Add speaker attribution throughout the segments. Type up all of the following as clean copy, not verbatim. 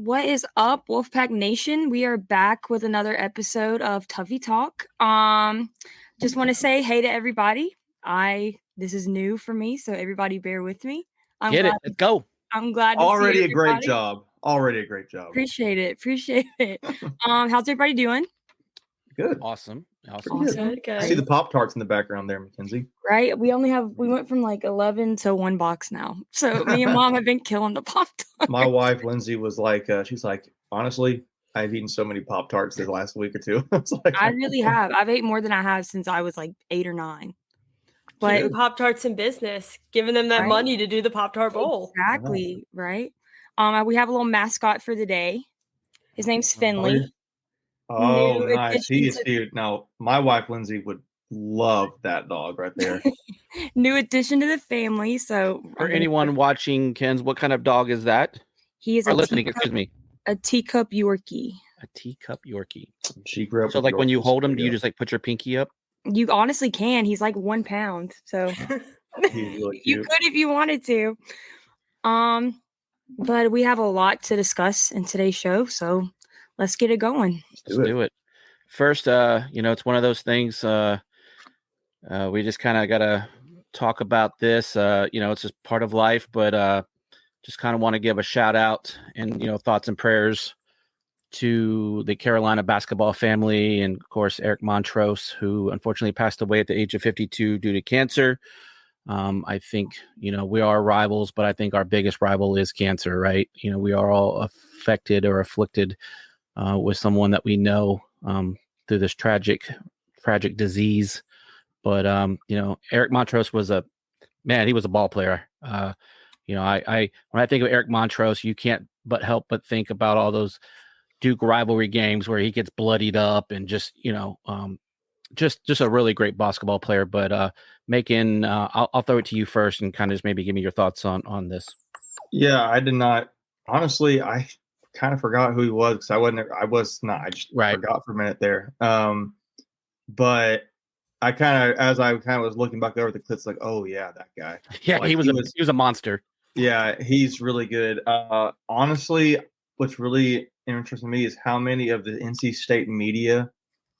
Speaker 1: What is up, Wolfpack Nation? We are back with another episode of Tuffy Talk. Just want to say hey to everybody. This is new for me, so everybody bear with me.
Speaker 2: Let's go.
Speaker 1: I'm glad to
Speaker 3: Already
Speaker 1: see
Speaker 3: a great job. Already a great job.
Speaker 1: Appreciate it. How's everybody doing?
Speaker 3: Good.
Speaker 2: Awesome.
Speaker 1: Good.
Speaker 3: I see the Pop Tarts in the background there, Mackenzie.
Speaker 1: Right? We went from like 11 to one box now. So me and Mom have been killing the Pop Tarts.
Speaker 3: My wife, Lindsay, was like, she's like, honestly, I've eaten so many Pop Tarts this last week or two.
Speaker 1: I really have. I've ate more than I have since I was like 8 or 9.
Speaker 4: But keeping Pop Tarts in business, giving them that money to do the Pop Tart Bowl.
Speaker 1: Exactly, right? We have a little mascot for the day. His name's Finley.
Speaker 3: Oh, nice. He is cute. Now, my wife, Lindsay, would love that dog right there.
Speaker 1: New addition to the family. So
Speaker 2: for anyone watching, Ken's, what kind of dog is that?
Speaker 1: He is
Speaker 2: a
Speaker 1: teacup Yorkie.
Speaker 2: A teacup Yorkie.
Speaker 3: She grew up.
Speaker 2: So like when you hold him, do you just like put your pinky up?
Speaker 1: You honestly can. He's like 1 pound. So
Speaker 3: really
Speaker 1: you could if you wanted to. But we have a lot to discuss in today's show, so let's get it going.
Speaker 2: Let's do it. First, it's one of those things. We just kind of got to talk about this. It's just part of life, but just kind of want to give a shout out and thoughts and prayers to the Carolina basketball family, and of course Eric Montrose, who unfortunately passed away at the age of 52 due to cancer. I think we are rivals, but I think our biggest rival is cancer, right? We are all affected or afflicted with someone that we know through this tragic disease. But Eric Montrose was he was a ball player. I when I think of Eric Montrose, you can't help but think about all those Duke rivalry games where he gets bloodied up and just a really great basketball player. But Macon, I'll throw it to you first and kind of just maybe give me your thoughts on this.
Speaker 3: Yeah, I did not. Honestly, I kind of forgot who he was because I just forgot for a minute there. But I as I was looking back over the clips, like, oh yeah, that guy.
Speaker 2: Yeah, he was a monster. Yeah,
Speaker 3: he's really good. Honestly, what's really interesting to me is how many of the NC State media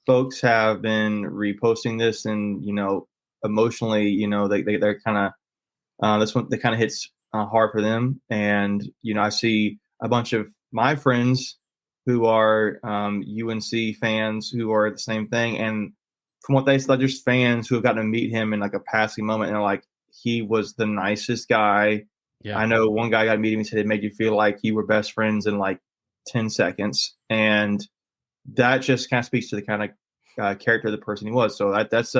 Speaker 3: folks have been reposting this, and emotionally, they're kind of this one that kind of hits hard for them. And I see a bunch of my friends who are UNC fans who are the same thing, and from what they said, just fans who have gotten to meet him in like a passing moment, and they're like, he was the nicest guy. Yeah. I know one guy got to meet him. He said it made you feel like you were best friends in like 10 seconds, and that just kind of speaks to the kind of character of the person he was. So that's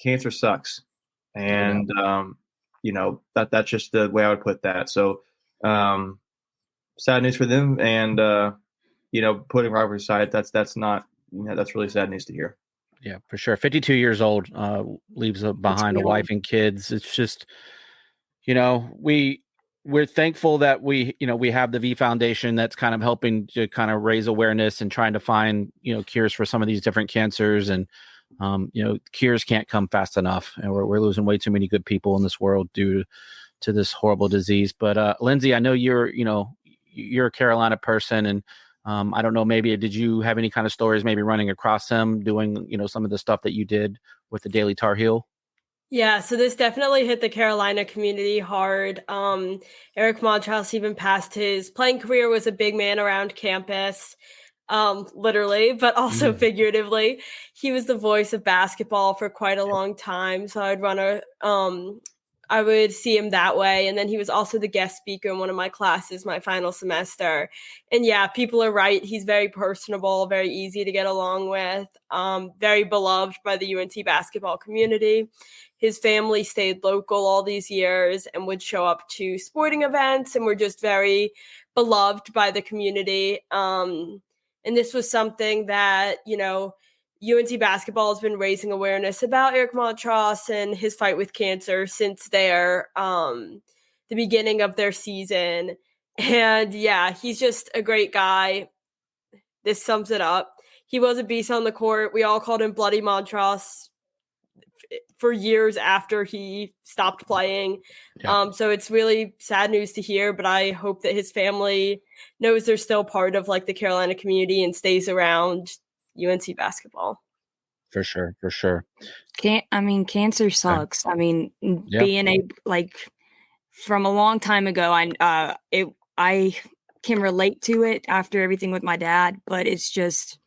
Speaker 3: cancer sucks, and that's just the way I would put that. So sad news for them. And putting rivalry aside, that's not that's really sad news to hear.
Speaker 2: Yeah, for sure. 52 years old, leaves behind a wife and kids. It's just, we're thankful that we have the V Foundation that's kind of helping to kind of raise awareness and trying to find, cures for some of these different cancers. And, cures can't come fast enough. And we're losing way too many good people in this world due to this horrible disease. But Lindsay, I know you're a Carolina person, and I don't know, maybe did you have any kind of stories maybe running across them doing, some of the stuff that you did with the Daily Tar Heel?
Speaker 4: Yeah, so this definitely hit the Carolina community hard. Eric Montross, even past his playing career, was a big man around campus, literally, but also figuratively. He was the voice of basketball for quite a long time. So I would see him that way. And then he was also the guest speaker in one of my classes, my final semester. And yeah, people are right. He's very personable, very easy to get along with, very beloved by the UNT basketball community. His family stayed local all these years and would show up to sporting events and were just very beloved by the community. And this was something that, UNT basketball has been raising awareness about Eric Montross and his fight with cancer since the beginning of their season. And yeah, he's just a great guy. This sums it up. He was a beast on the court. We all called him Bloody Montross for years after he stopped playing. Yeah. So it's really sad news to hear, but I hope that his family knows they're still part of the Carolina community and stays around UNC basketball.
Speaker 2: For sure.
Speaker 1: Cancer sucks. Being from a long time ago, I can relate to it after everything with my dad, but it's just,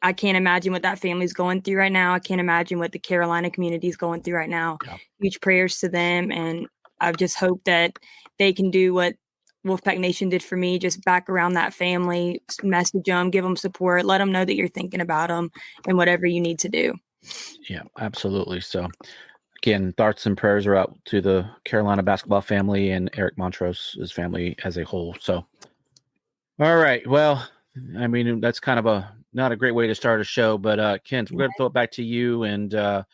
Speaker 1: I can't imagine what that family's going through right now. I can't imagine what the Carolina community is going through right now. Yeah. Huge prayers to them. And I just hope that they can do what Wolfpack Nation did for me, just back around that family, message them, give them support, let them know that you're thinking about them and whatever you need to do.
Speaker 2: Yeah, absolutely. So again, thoughts and prayers are out to the Carolina basketball family and Eric Montross' family as a whole. So, all right. Well, that's kind of not a great way to start a show, but Kent, we're going to throw it back to you. And I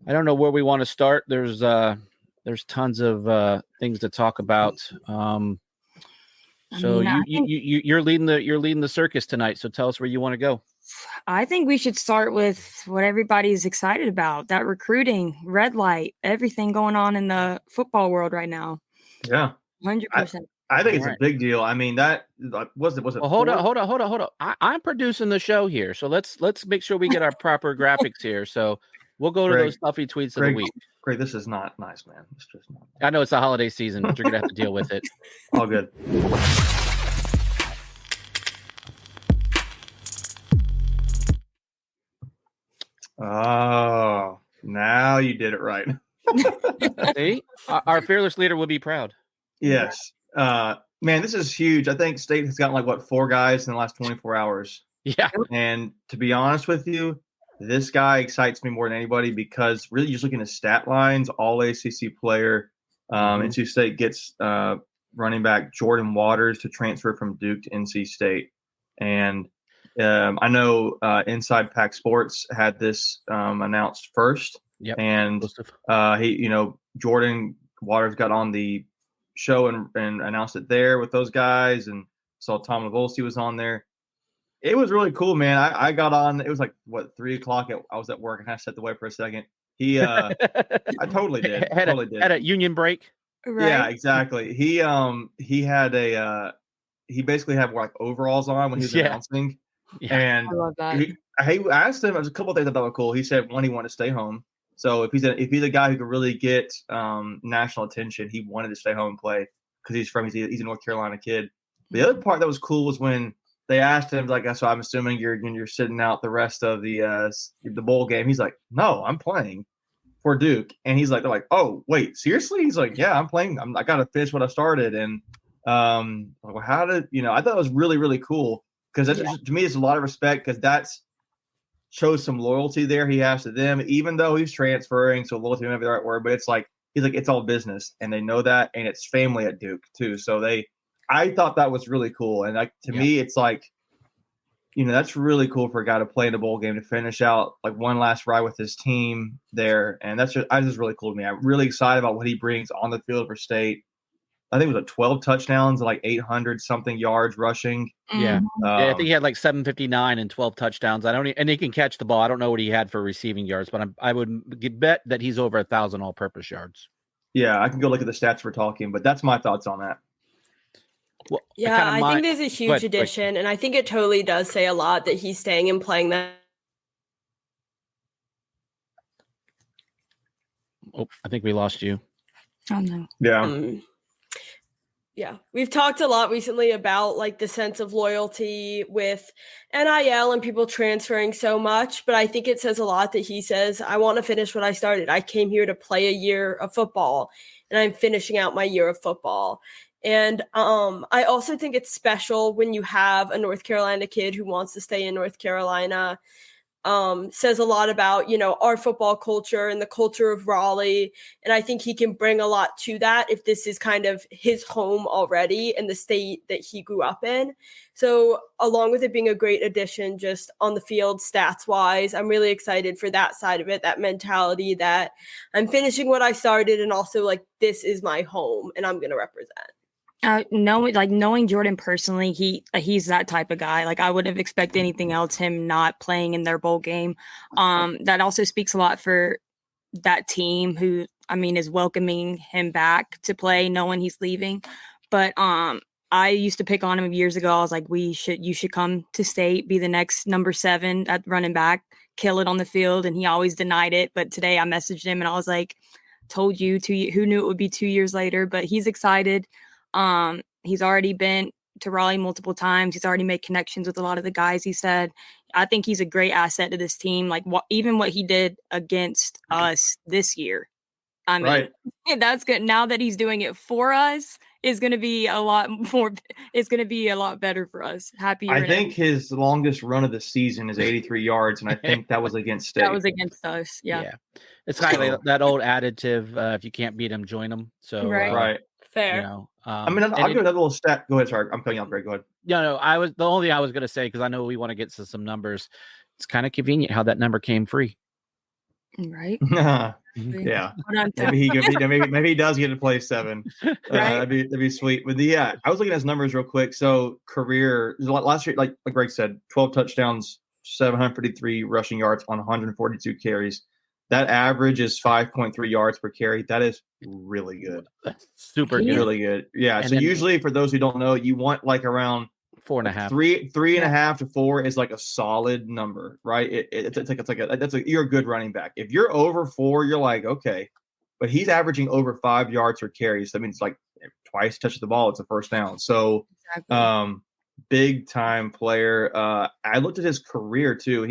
Speaker 2: don't know where we want to start. There's tons of things to talk about. You're leading the circus tonight. So tell us where you want to go.
Speaker 1: I think we should start with what everybody's excited about, that recruiting, red light, everything going on in the football world right now.
Speaker 3: Yeah.
Speaker 1: 100%.
Speaker 3: I think it's a big deal. that was it.
Speaker 2: Well, hold on. I'm producing the show here, so let's make sure we get our proper graphics here. So we'll go to those Tuffy tweets of the week.
Speaker 3: Greg, this is not nice, man. It's just not.
Speaker 2: I know it's the holiday season, but you're gonna have to deal with it.
Speaker 3: All good. Oh, now you did it right.
Speaker 2: See, our fearless leader will be proud.
Speaker 3: Yes. Man, this is huge. I think State has gotten 4 guys in the last 24 hours.
Speaker 2: Yeah.
Speaker 3: And to be honest with you, this guy excites me more than anybody because really just looking at stat lines, all ACC player. NC State gets running back Jordan Waters to transfer from Duke to NC State. And I know Inside Pack Sports had this announced first.
Speaker 2: Yep.
Speaker 3: And Jordan Waters got on the show and announced it there with those guys, and saw Tom Lavolsi was on there. It was really cool, man. I got on. It was 3:00. I was at work and I stepped away for a second. I totally did.
Speaker 2: Had a union break.
Speaker 1: Right.
Speaker 3: Yeah, exactly. He had he basically had overalls on when he was announcing. Yeah. And
Speaker 1: I love that.
Speaker 3: I asked him, there's a couple of things I thought were cool. He said, one, he wanted to stay home. So if he's a guy who could really get national attention, he wanted to stay home and play because he's a North Carolina kid. The other part that was cool was when they asked him, so I'm assuming you're sitting out the rest of the bowl game. He's like, no, I'm playing for Duke. And he's like, they're like, oh, wait, seriously? He's like, yeah, I'm playing. I got to finish what I started. And how did, I thought it was really, really cool because to me, it's a lot of respect because that's shows some loyalty there he has to them, even though he's transferring. So loyalty might be the right word, but he's like, it's all business and they know that. And it's family at Duke too. So I thought that was really cool. And to me, it's like, that's really cool for a guy to play in a bowl game, to finish out like one last ride with his team there. And that's just really cool to me. I'm really excited about what he brings on the field for State. I think it was 12 touchdowns and like 800 something yards rushing.
Speaker 2: Yeah. I think he had like 759 and 12 touchdowns. And he can catch the ball. I don't know what he had for receiving yards, but I would bet that he's over 1,000 all-purpose yards.
Speaker 3: Yeah, I can go look at the stats we're talking, but that's my thoughts on that.
Speaker 4: Well, yeah, I think there's a huge addition, and I think it totally does say a lot that he's staying and playing that.
Speaker 2: Oh, I think we lost you.
Speaker 1: Oh no.
Speaker 3: Yeah.
Speaker 4: Yeah, we've talked a lot recently about like the sense of loyalty with NIL and people transferring so much, but I think it says a lot that he says, I want to finish what I started. I came here to play a year of football, and I'm finishing out my year of football. And I also think it's special when you have a North Carolina kid who wants to stay in North Carolina. Says a lot about, our football culture and the culture of Raleigh. And I think he can bring a lot to that if this is kind of his home already in the state that he grew up in. So along with it being a great addition just on the field stats wise, I'm really excited for that side of it, that mentality that I'm finishing what I started, and also like this is my home and I'm going to represent.
Speaker 1: Knowing Jordan personally, he's that type of guy. Like I wouldn't have expected anything else, him not playing in their bowl game. That also speaks a lot for that team who, is welcoming him back to play, knowing he's leaving. But I used to pick on him years ago. I was like, you should come to State, be the next number 7 at running back, kill it on the field. And he always denied it. But today I messaged him and I was like, told you who knew it would be 2 years later, but he's excited. He's already been to Raleigh multiple times. He's already made connections with a lot of the guys. He said, I think he's a great asset to this team. Like even what he did against us this year. Right. That's good. Now that he's doing it for us is going to be a lot more. It's going to be a lot better for us. I
Speaker 3: think his longest run of the season is 83 yards. And I think that was against State.
Speaker 1: That was against us. Yeah.
Speaker 2: It's kind of that old additive. If you can't beat them, join them. So,
Speaker 3: right.
Speaker 4: Fair.
Speaker 3: I'll give another little stat. Go ahead, sorry. I'm cutting off, Greg. Go ahead.
Speaker 2: No, the only thing I was going to say, because I know we want to get to some numbers. It's kind of convenient how that number came free.
Speaker 1: Right.
Speaker 3: Yeah. Maybe he does get to play 7. Right. That'd be sweet. But I was looking at his numbers real quick. So career last year, like Greg said, 12 touchdowns, 753 rushing yards on 142 carries. That average is 5.3 yards per carry. That is really good.
Speaker 2: That's super good.
Speaker 3: Really good. Yeah. And so usually for those who don't know, you want like around
Speaker 2: 4.5.
Speaker 3: 3.5 to 4 is like a solid number, right? You're a good running back. If you're over 4, you're like, okay. But he's averaging over 5 yards per carry. So that means like twice touch the ball, it's a first down. So big time player. I looked at his career too.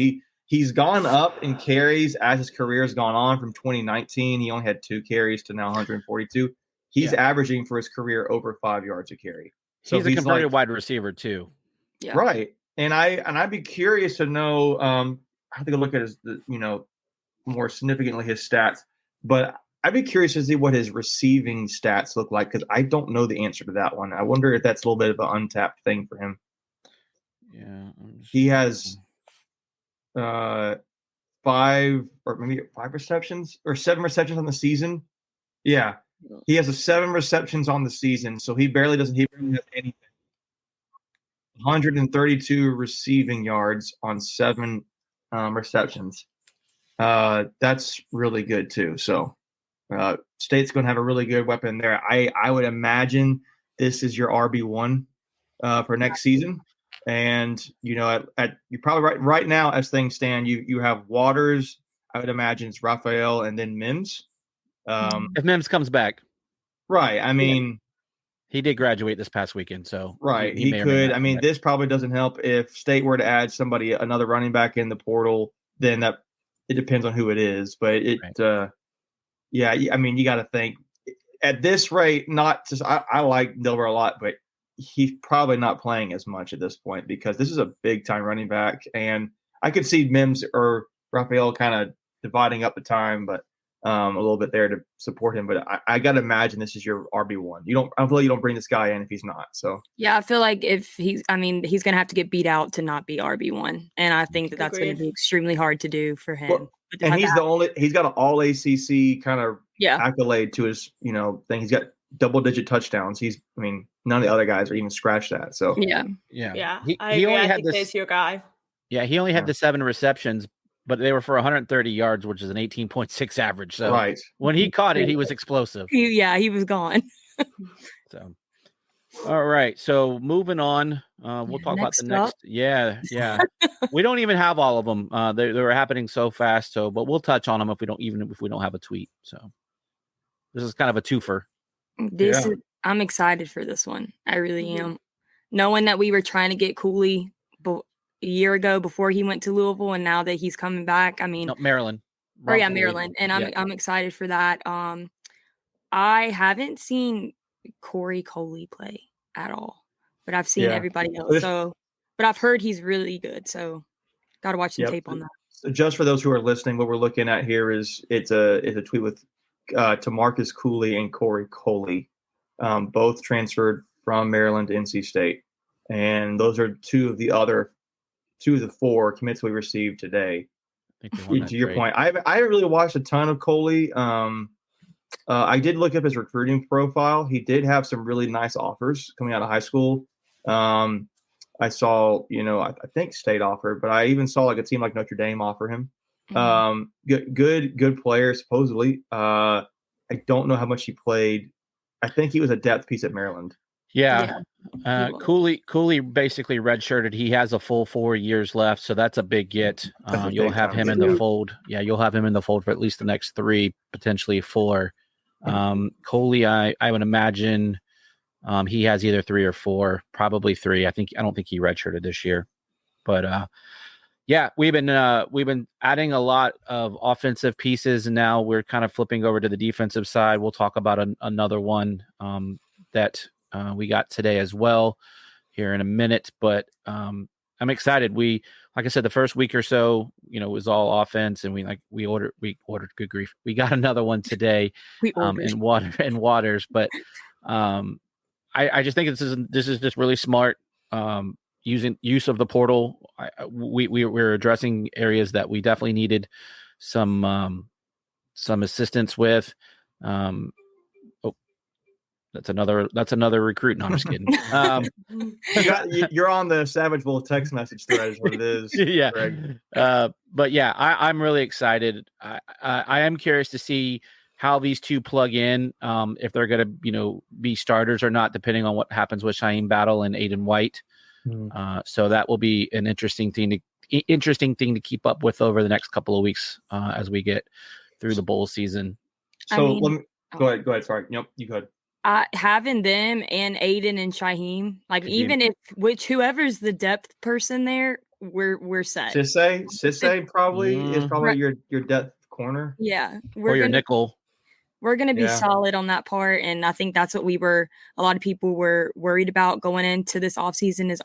Speaker 3: He's gone up in carries as his career has gone on. From 2019, he only had 2 carries to now 142. He's averaging for his career over 5 yards a carry. So
Speaker 2: he's a converted wide receiver too.
Speaker 3: Yeah. Right. And I'd be curious to know. I have to go look at his, more significantly his stats. But I'd be curious to see what his receiving stats look like, because I don't know the answer to that one. I wonder if that's a little bit of an untapped thing for him.
Speaker 2: Yeah.
Speaker 3: He has 5 or maybe 5 receptions or 7 receptions on the season. Yeah. He has 7 receptions on the season, so he barely has anything. 132 receiving yards on 7 receptions. That's really good too. So State's going to have a really good weapon there. I would imagine this is your RB1 for next season. And you probably right now, as things stand, you have Waters. I would imagine it's Raphael and then Mims.
Speaker 2: If Mims comes back,
Speaker 3: right? I mean,
Speaker 2: he did graduate this past weekend, so
Speaker 3: right. He could. I mean, this probably doesn't help if State were to add another running back in the portal. Then it depends on who it is, but I mean, you got to think at this rate. Not just I like Dilber a lot, but he's probably not playing as much at this point because this is a big time running back, and I could see Mims or Raphael kind of dividing up the time, but a little bit there to support him. But I got to imagine this is your RB1. I feel like you don't bring this guy in if he's not. So
Speaker 1: yeah, I feel like if he's going to have to get beat out to not be RB1, and I think that's going to
Speaker 4: Agreed.
Speaker 1: be extremely hard to do for him.
Speaker 3: Well,
Speaker 1: With the
Speaker 3: and
Speaker 1: type of
Speaker 3: he's got an all ACC kind of
Speaker 1: yeah,
Speaker 3: accolade to his thing. He's got double-digit touchdowns. None of the other guys are even scratched that. So
Speaker 1: yeah.
Speaker 4: Yeah,
Speaker 2: He
Speaker 4: I agree.
Speaker 2: only
Speaker 4: I
Speaker 2: had
Speaker 4: think
Speaker 2: this.
Speaker 4: he's your guy.
Speaker 2: Yeah, he only had the 7 receptions, but they were for 130 yards, which is an 18.6 average. So
Speaker 3: right.
Speaker 2: when he caught it, he was explosive.
Speaker 1: He was gone.
Speaker 2: So, all right. So moving on, we'll talk about the next. Yeah. We don't even have all of them. They were happening so fast. So, but we'll touch on them if we don't have a tweet. So this is kind of a twofer.
Speaker 1: I'm excited for this one. I really am. Knowing that we were trying to get Cooley a year ago before he went to Louisville, and now that he's coming back, I mean,
Speaker 2: No, Maryland.
Speaker 1: Maryland, and I'm excited for that. I haven't seen Corey Coley play at all, but I've seen everybody else. But I've heard he's really good. So, got to watch some tape on that.
Speaker 3: So just for those who are listening, what we're looking at here is it's a tweet with Tamarcus Cooley and Corey Coley, both transferred from Maryland to NC State, and those are two of the 4 commits we received today. To your point, I haven't really watched a ton of Coley. I did look up his recruiting profile. He did have some really nice offers coming out of high school. I saw, I think State offered, but I even saw like a team like Notre Dame offer him. Good player supposedly. I don't know how much he played. I think he was a depth piece at Maryland.
Speaker 2: Yeah. Cooley basically redshirted. He has a full 4 years left, so that's a big get. You'll have him in the fold. Yeah, you'll have him in the fold for at least the next 3, potentially 4. Coley, I would imagine he has either 3 or 4, probably 3. I don't think he redshirted this year, but we've been adding a lot of offensive pieces, and now we're kind of flipping over to the defensive side. We'll talk about another one that we got today as well here in a minute, but I'm excited. Like I said, the first week or so, was all offense, and we ordered good grief. We got another one today in Waters, but I just think this is just really smart use of the portal. We're addressing areas that we definitely needed some assistance with. That's another recruit. No, I'm just kidding.
Speaker 3: You're on the Savage Bowl text message thread is what it is.
Speaker 2: Yeah.
Speaker 3: Greg.
Speaker 2: But yeah, I'm really excited. I am curious to see how these two plug in, if they're going to, be starters or not, depending on what happens with Shaheem Battle and Aiden White. So that will be an interesting thing to keep up with over the next couple of weeks as we get through the bowl season.
Speaker 3: So let me go ahead. Sorry. Yep, you could.
Speaker 1: Having them and Aiden and Shaheem, whoever's the depth person there, we're set.
Speaker 3: Sisse probably is probably your depth corner.
Speaker 1: Yeah,
Speaker 2: or your nickel.
Speaker 1: We're going to be solid on that part, and I think that's what a lot of people were worried about going into this offseason is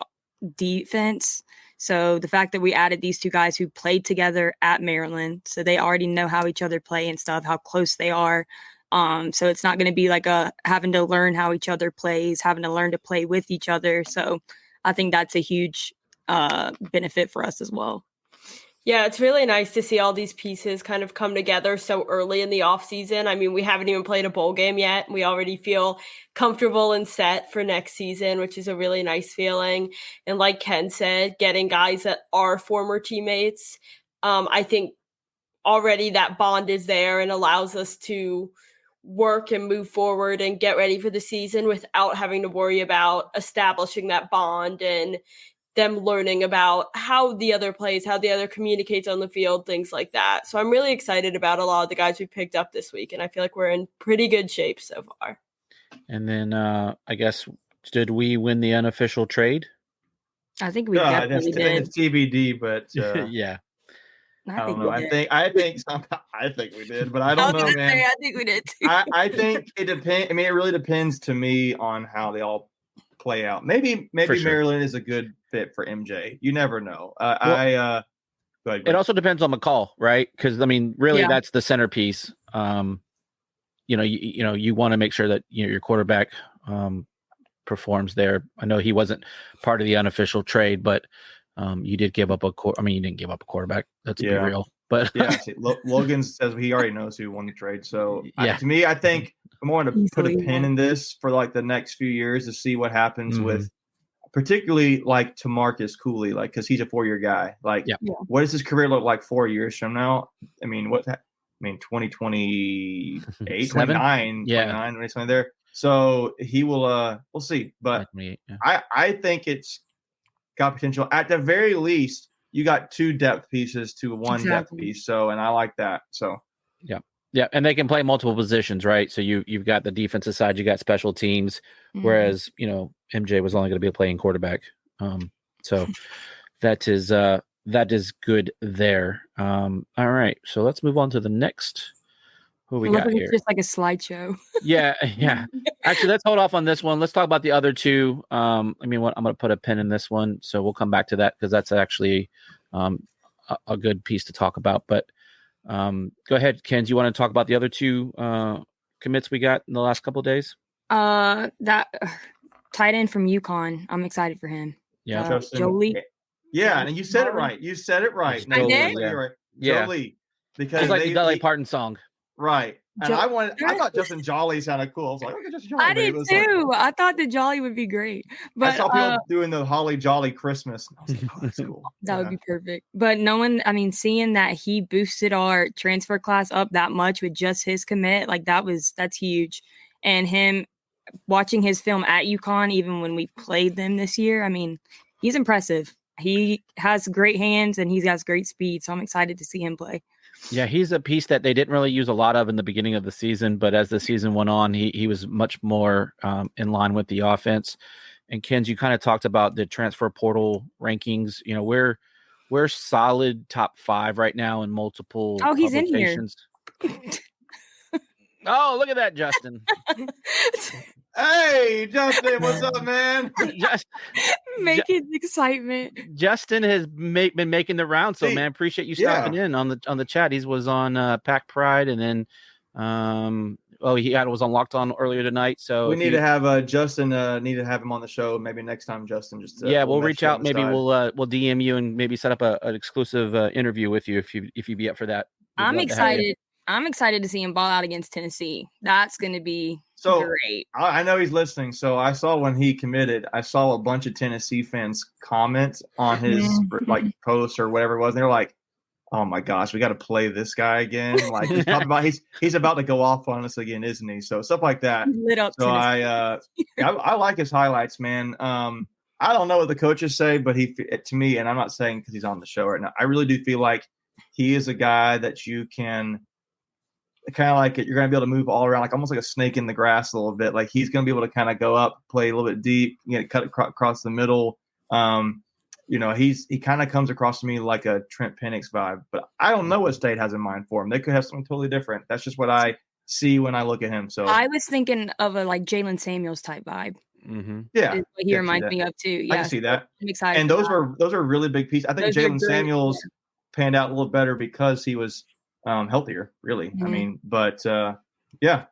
Speaker 1: defense. So the fact that we added these 2 guys who played together at Maryland, so they already know how each other play and stuff, how close they are. So it's not going to be like having to learn how each other plays, having to learn to play with each other. So I think that's a huge benefit for us as well.
Speaker 4: Yeah, it's really nice to see all these pieces kind of come together so early in the offseason. I mean, we haven't even played a bowl game yet. We already feel comfortable and set for next season, which is a really nice feeling. And like Ken said, getting guys that are former teammates, I think already that bond is there and allows us to work and move forward and get ready for the season without having to worry about establishing that bond and them learning about how the other plays, how the other communicates on the field, things like that. So I'm really excited about a lot of the guys we picked up this week, and I feel like we're in pretty good shape so far.
Speaker 2: And then I guess, did we win the unofficial trade?
Speaker 1: I think we definitely did.
Speaker 3: It's TBD, but
Speaker 2: yeah.
Speaker 3: I don't know. I think we did, but I don't know, man.
Speaker 1: I think we did too.
Speaker 3: I think it depends. I mean, it really depends to me on how they all play out. Maybe
Speaker 2: sure.
Speaker 3: Maryland is a good fit for MJ. You never know. Go ahead.
Speaker 2: It also depends on McCall, right? Because I mean, really,
Speaker 1: Yeah.
Speaker 2: that's the centerpiece. You want to make sure that your quarterback performs there. I know he wasn't part of the unofficial trade, but you did give up you didn't give up a quarterback. Let's be real. But
Speaker 3: yeah, see, Logan says he already knows who won the trade. So
Speaker 2: yeah.
Speaker 3: To me, I think I'm going to put a
Speaker 1: Easily,
Speaker 3: pin
Speaker 1: yeah.
Speaker 3: in this for like the next few years to see what happens
Speaker 2: Mhm.
Speaker 3: with, particularly like Tamarcus Cooley, like because he's a 4-year guy. Like,
Speaker 2: Yeah.
Speaker 3: what does his career look like 4 years from now? I mean, 2028, 29,
Speaker 2: Yeah.
Speaker 3: 29, when he's there. So he will. We'll see, but
Speaker 2: Yeah.
Speaker 3: I think it's got potential. At the very least, you got 2 depth pieces to 1 depth
Speaker 1: Exactly.
Speaker 3: piece. So, and I like that. So,
Speaker 2: Yeah, and they can play multiple positions, right? So you've got the defensive side, you got special teams, whereas MJ was only going to be playing quarterback. So that is good there. All right, so let's move on to the next. Who we got here?
Speaker 1: It's just like a slideshow.
Speaker 2: Yeah. Actually, let's hold off on this one. Let's talk about the other two. I'm going to put a pin in this one, so we'll come back to that because that's actually a good piece to talk about. But go ahead, Ken. Do you want to talk about the other two commits we got in the last couple of days?
Speaker 1: That tight end from UConn. I'm excited for him.
Speaker 2: Yeah,
Speaker 1: Jolie.
Speaker 3: Yeah, and you said it right. You said it right.
Speaker 1: I did?
Speaker 3: You're right.
Speaker 2: Yeah.
Speaker 3: Jolie, because
Speaker 2: just like the Dolly Parton song.
Speaker 3: Right. And I thought Justin Jolly sounded cool. I was like, look at Justin Jolly.
Speaker 1: I did too. I thought the Jolly would be great. But
Speaker 3: I saw people doing the Holly Jolly Christmas. I was like, oh, that's cool.
Speaker 1: That would be perfect. But seeing that he boosted our transfer class up that much with just his commit, like that's huge. And him watching his film at UConn, even when we played them this year, I mean, he's impressive. He has great hands and he's got great speed. So I'm excited to see him play.
Speaker 2: Yeah, he's a piece that they didn't really use a lot of in the beginning of the season, but as the season went on, he was much more in line with the offense. And Ken's, you kind of talked about the transfer portal rankings. We're solid top 5 right now in multiple.
Speaker 1: Oh, he's in here.
Speaker 2: Oh, look at that, Justin.
Speaker 3: Hey, Justin, what's up, man?
Speaker 1: Making excitement.
Speaker 2: Justin has been making the round, so man, appreciate you stopping in on the chat. He was on Pack Pride, and then was on Locked On earlier tonight. So
Speaker 3: we need to have Justin. Need to have him on the show maybe next time, Justin.
Speaker 2: We'll reach out. Maybe we'll DM you and maybe set up an exclusive interview with you if you'd be up for that.
Speaker 1: I'm excited. I'm excited to see him ball out against Tennessee. That's going to be great.
Speaker 3: I know he's listening. So I saw when he committed, I saw a bunch of Tennessee fans comment on his post or whatever it was. And they're like, "Oh my gosh, we got to play this guy again." Like he's talking about he's about to go off on us again, isn't he? So stuff like that.
Speaker 1: Lit up.
Speaker 3: So I like his highlights, man. I don't know what the coaches say, but to me, and I'm not saying because he's on the show right now, I really do feel like he is a guy that you can kind of like you're going to be able to move all around, like almost like a snake in the grass a little bit. Like he's going to be able to kind of go up, play a little bit deep, cut across the middle. He kind of comes across to me like a Trent Penix vibe, but I don't know what State has in mind for him. They could have something totally different. That's just what I see when I look at him. So
Speaker 1: I was thinking of a like Jalen Samuels type vibe.
Speaker 2: Mm-hmm.
Speaker 3: Yeah,
Speaker 1: he reminds me of too. Yeah,
Speaker 3: I can see that.
Speaker 1: I'm excited.
Speaker 3: And those are really big pieces. I think Jalen Samuels panned out a little better because he was healthier, really.
Speaker 1: Mm-hmm.
Speaker 3: I mean, but yeah.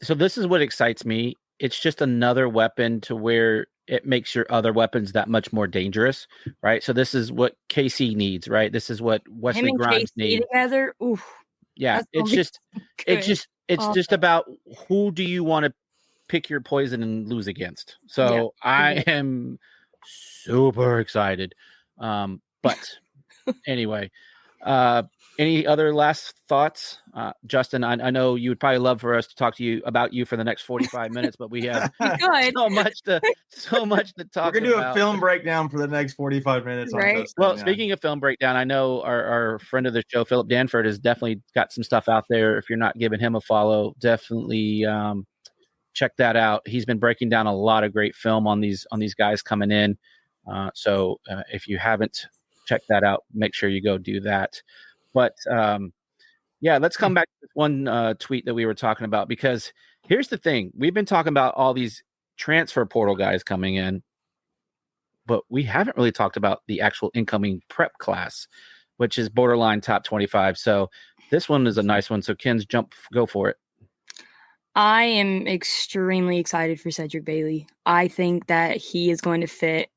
Speaker 2: So this is what excites me. It's just another weapon to where it makes your other weapons that much more dangerous, right? So this is what KC needs, right? This is what Wesley Grimes needs
Speaker 1: together. Oof.
Speaker 2: Yeah, it's just about who do you want to pick your poison and lose against. So I am super excited. But anyway, any other last thoughts? Justin, I know you would probably love for us to talk to you about you for the next 45 minutes, but we have so much to talk about.
Speaker 3: We're going to do a film breakdown for the next 45 minutes.
Speaker 1: Right.
Speaker 2: Well, speaking of film breakdown, I know our friend of the show, Philip Danford, has definitely got some stuff out there. If you're not giving him a follow, definitely check that out. He's been breaking down a lot of great film on these guys coming in. So if you haven't checked that out, make sure you go do that. But let's come back to this one tweet that we were talking about, because here's the thing. We've been talking about all these transfer portal guys coming in, but we haven't really talked about the actual incoming prep class, which is borderline top 25. So this one is a nice one. So Ken's go for it.
Speaker 1: I am extremely excited for Cedric Bailey. I think that he is going to fit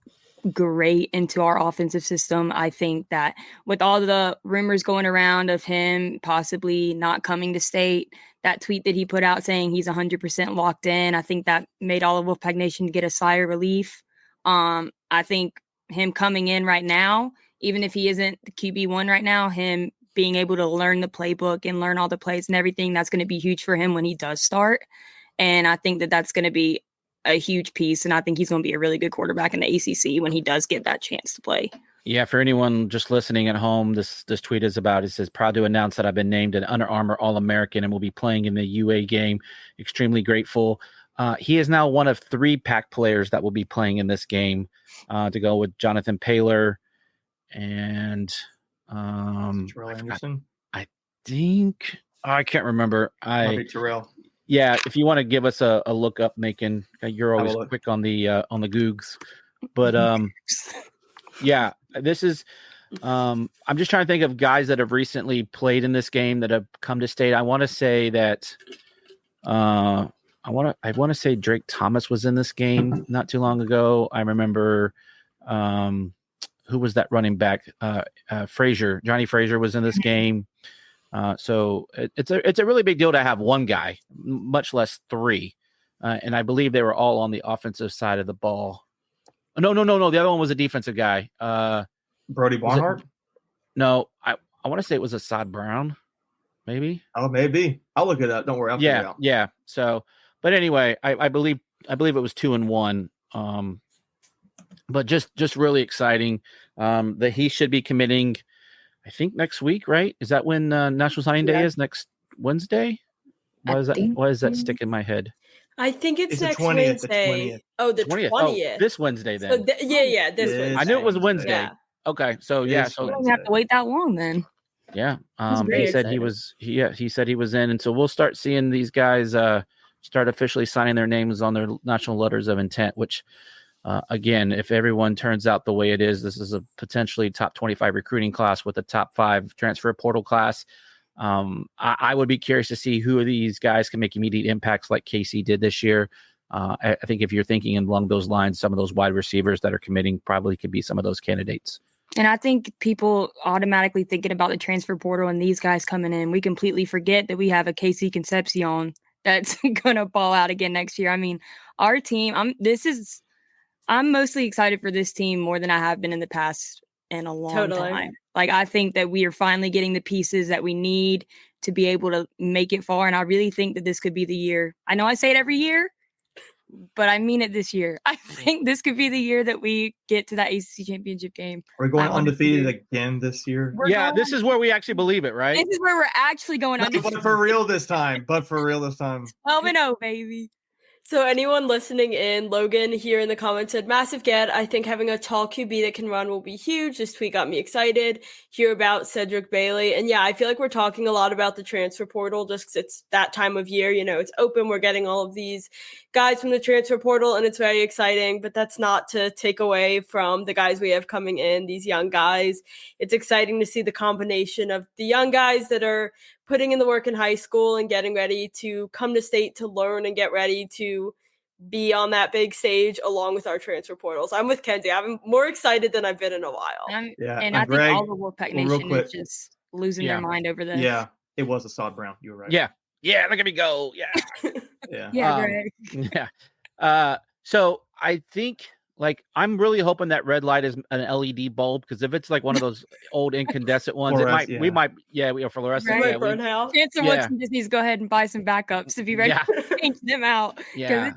Speaker 1: great into our offensive system. I think that with all the rumors going around of him possibly not coming to state, that tweet that he put out saying he's 100% locked in, I think that made all of Wolfpack Nation get a sigh of relief. I think him coming in right now, even if he isn't the QB1 right now, him being able to learn the playbook and learn all the plays and everything, that's going to be huge for him when he does start. And I think that that's going to be a huge piece. And I think he's going to be a really good quarterback in the ACC when he does get that chance to play.
Speaker 2: Yeah, for anyone just listening at home, this tweet is about, it says, proud to announce that I've been named an Under Armour All-American and will be playing in the UA game. Extremely grateful. He is now one of 3 Pack players that will be playing in this game, to go with Jonathan Paylor and
Speaker 3: Terrell Anderson.
Speaker 2: I think I can't remember.
Speaker 3: Terrell.
Speaker 2: Yeah, if you want to give us a look up, Macon, you're always quick on the Googs. But yeah, this is I'm just trying to think of guys that have recently played in this game that have come to state. I want to say that I want to say Drake Thomas was in this game not too long ago. I remember who was that running back? Frazier, Johnny Frazier was in this game. So it's a really big deal to have one guy, much less 3. And I believe they were all on the offensive side of the ball. No. The other one was a defensive guy.
Speaker 3: Brody Barnhart?
Speaker 2: No, I want to say it was Assad Brown, maybe.
Speaker 3: Oh, maybe. I'll look it up. Don't worry. I'll figure it out.
Speaker 2: Yeah. So, but anyway, I believe it was 2-1. But just really exciting that he should be committing, I think, next week, right? Is that when National Signing Day is? Next Wednesday? Why does that stick in my head?
Speaker 4: I think it's next
Speaker 3: 20th,
Speaker 4: Wednesday. Oh, the 20th.
Speaker 2: Oh, this Wednesday then.
Speaker 4: So this Wednesday.
Speaker 2: I knew it was Wednesday.
Speaker 4: Yeah.
Speaker 2: Okay, so yeah, so
Speaker 1: we don't have to wait that long then.
Speaker 2: Yeah,
Speaker 1: very
Speaker 2: he said he said he was in, and so we'll start seeing these guys start officially signing their names on their national letters of intent. Which, again, if everyone turns out the way it is, this is a potentially top 25 recruiting class with a top 5 transfer portal class. I would be curious to see who of these guys can make immediate impacts like Casey did this year. I think if you're thinking along those lines, some of those wide receivers that are committing probably could be some of those candidates.
Speaker 1: And I think people automatically thinking about the transfer portal and these guys coming in, we completely forget that we have a Casey Concepcion that's going to ball out again next year. I mean, our team, I'm mostly excited for this team more than I have been in the past in a long time. Like, I think that we are finally getting the pieces that we need to be able to make it far. And I really think that this could be the year. I know I say it every year, but I mean it this year. I think this could be the year that we get to that ACC championship game.
Speaker 3: We're going undefeated again this year.
Speaker 2: This is where we actually believe it, right?
Speaker 1: This is where we're actually going undefeated.
Speaker 3: But for real this time.
Speaker 1: 12-0, baby.
Speaker 4: So anyone listening in, Logan here in the comments said, massive get. I think having a tall QB that can run will be huge. This tweet got me excited. Hear about Cedric Bailey. And yeah, I feel like we're talking a lot about the transfer portal just because it's that time of year. You know, it's open. We're getting all of these guys from the transfer portal and it's very exciting. But that's not to take away from the guys we have coming in, these young guys. It's exciting to see the combination of the young guys that are putting in the work in high school and getting ready to come to state to learn and get ready to be on that big stage along with our transfer portals. I'm with Kenzie. I'm more excited than I've been in a while.
Speaker 1: I think
Speaker 3: Greg,
Speaker 1: all the Wolfpack Nation is just losing their mind over this.
Speaker 3: Yeah, it was Assad Brown. You were right.
Speaker 2: Yeah, look at me go. Yeah.
Speaker 1: Greg.
Speaker 2: So I think, like, I'm really hoping that red light is an LED bulb, because if it's like one of those old incandescent ones, we might fluorescent.
Speaker 1: Right.
Speaker 2: Yeah,
Speaker 4: Burn house.
Speaker 1: Chanson Woodson just needs to go ahead and buy some backups to be ready to change them out.
Speaker 2: Yeah.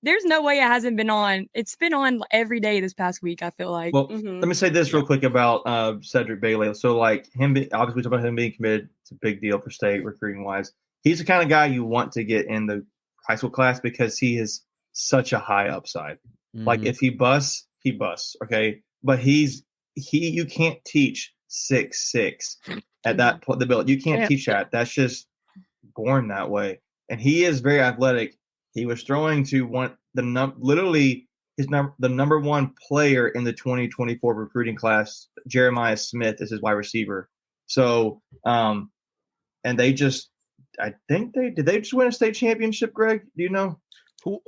Speaker 1: There's no way it hasn't been on. It's been on every day this past week, I feel like.
Speaker 3: Well, let me say this real quick about Cedric Bailey. So, like, obviously, we talk about him being committed. It's a big deal for state recruiting wise. He's the kind of guy you want to get in the high school class because he is such a high upside. Mm-hmm. Like, if he busts, he busts. Okay. But you can't teach 6'6" at that the build. You can't teach that. That's just born that way. And he is very athletic. He was throwing to literally the number one player in the 2024 recruiting class, Jeremiah Smith, is his wide receiver. So, and they just, I think did they just win a state championship, Greg? Do you know?
Speaker 2: Who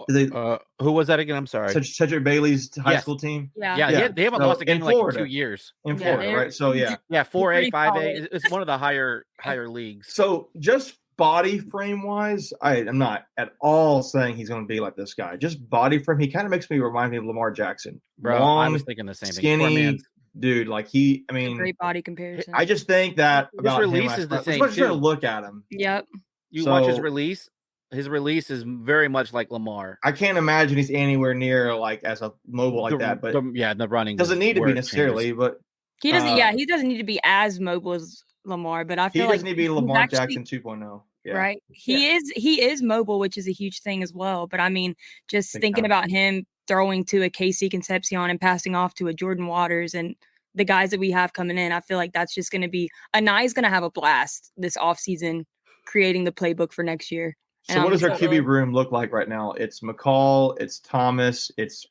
Speaker 2: was that again? I'm sorry.
Speaker 3: Cedric Bailey's high school team.
Speaker 1: Yeah.
Speaker 2: They haven't lost a game in like 2 years.
Speaker 3: In Florida, right? So yeah,
Speaker 2: 4A, 5A. It's one of the higher leagues.
Speaker 3: So just body frame wise, I'm not at all saying he's going to be like this guy. Just body frame, he kind of remind me of Lamar Jackson.
Speaker 2: Bro,
Speaker 3: Long,
Speaker 2: I was thinking the same
Speaker 3: skinny
Speaker 2: thing.
Speaker 3: dude. Like
Speaker 1: great body comparison.
Speaker 3: I just think that about
Speaker 2: his release is the same.
Speaker 3: Just to look at him.
Speaker 1: Yep.
Speaker 2: You watch his release. His release is very much like Lamar.
Speaker 3: I can't imagine he's anywhere near like as a mobile like that. But
Speaker 2: the running
Speaker 3: doesn't need to be necessarily. But
Speaker 1: he doesn't. He doesn't need to be as mobile as Lamar. But I feel
Speaker 3: he doesn't need to be Lamar Jackson 2.0. Yeah.
Speaker 1: Right. He is mobile, which is a huge thing as well. But I mean, just thinking about him throwing to a Casey Concepcion and passing off to a Jordan Waters and the guys that we have coming in, I feel like that's just going to be Anai's going to have a blast this offseason creating the playbook for next year.
Speaker 3: So what does our QB room look like right now? It's McCall, it's Thomas, it's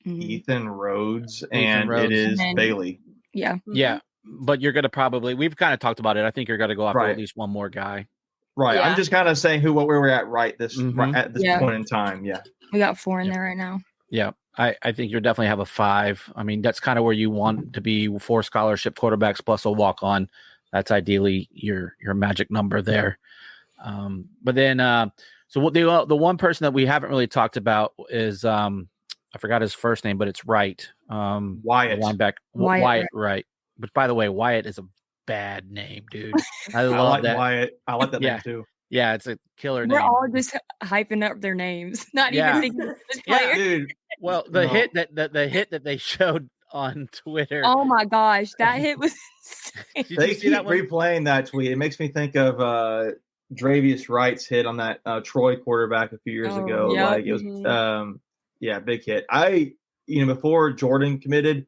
Speaker 3: Ethan Rhodes, and it is Bailey.
Speaker 1: Yeah.
Speaker 2: Mm-hmm. Yeah. But you're going to we've kind of talked about it. I think you're going to go after at least one more guy.
Speaker 3: Right. Yeah. I'm just kind of saying where we're at at this point in time. Yeah.
Speaker 1: We got 4 in there right now.
Speaker 2: Yeah. I think you'll definitely have a 5. I mean, that's kind of where you want to be, 4 scholarship quarterbacks plus a walk-on. That's ideally your magic number there. But then so the one person that we haven't really talked about is I forgot his first name, but it's Wright.
Speaker 3: Wyatt.
Speaker 2: Linebacker. Wyatt Wright. Which, by the way, Wyatt is a bad name, dude. I love that.
Speaker 3: Wyatt. I like that name too.
Speaker 2: Yeah, it's a killer name.
Speaker 1: We're all just hyping up their names, not even thinking of this player.
Speaker 3: Dude.
Speaker 2: Well, the hit that they showed on Twitter.
Speaker 1: Oh my gosh, that hit was
Speaker 3: insane. They keep replaying that tweet. It makes me think of Dravius Wright's hit on that Troy quarterback a few years ago.
Speaker 1: Yep.
Speaker 3: Like it was big hit. Before Jordan committed,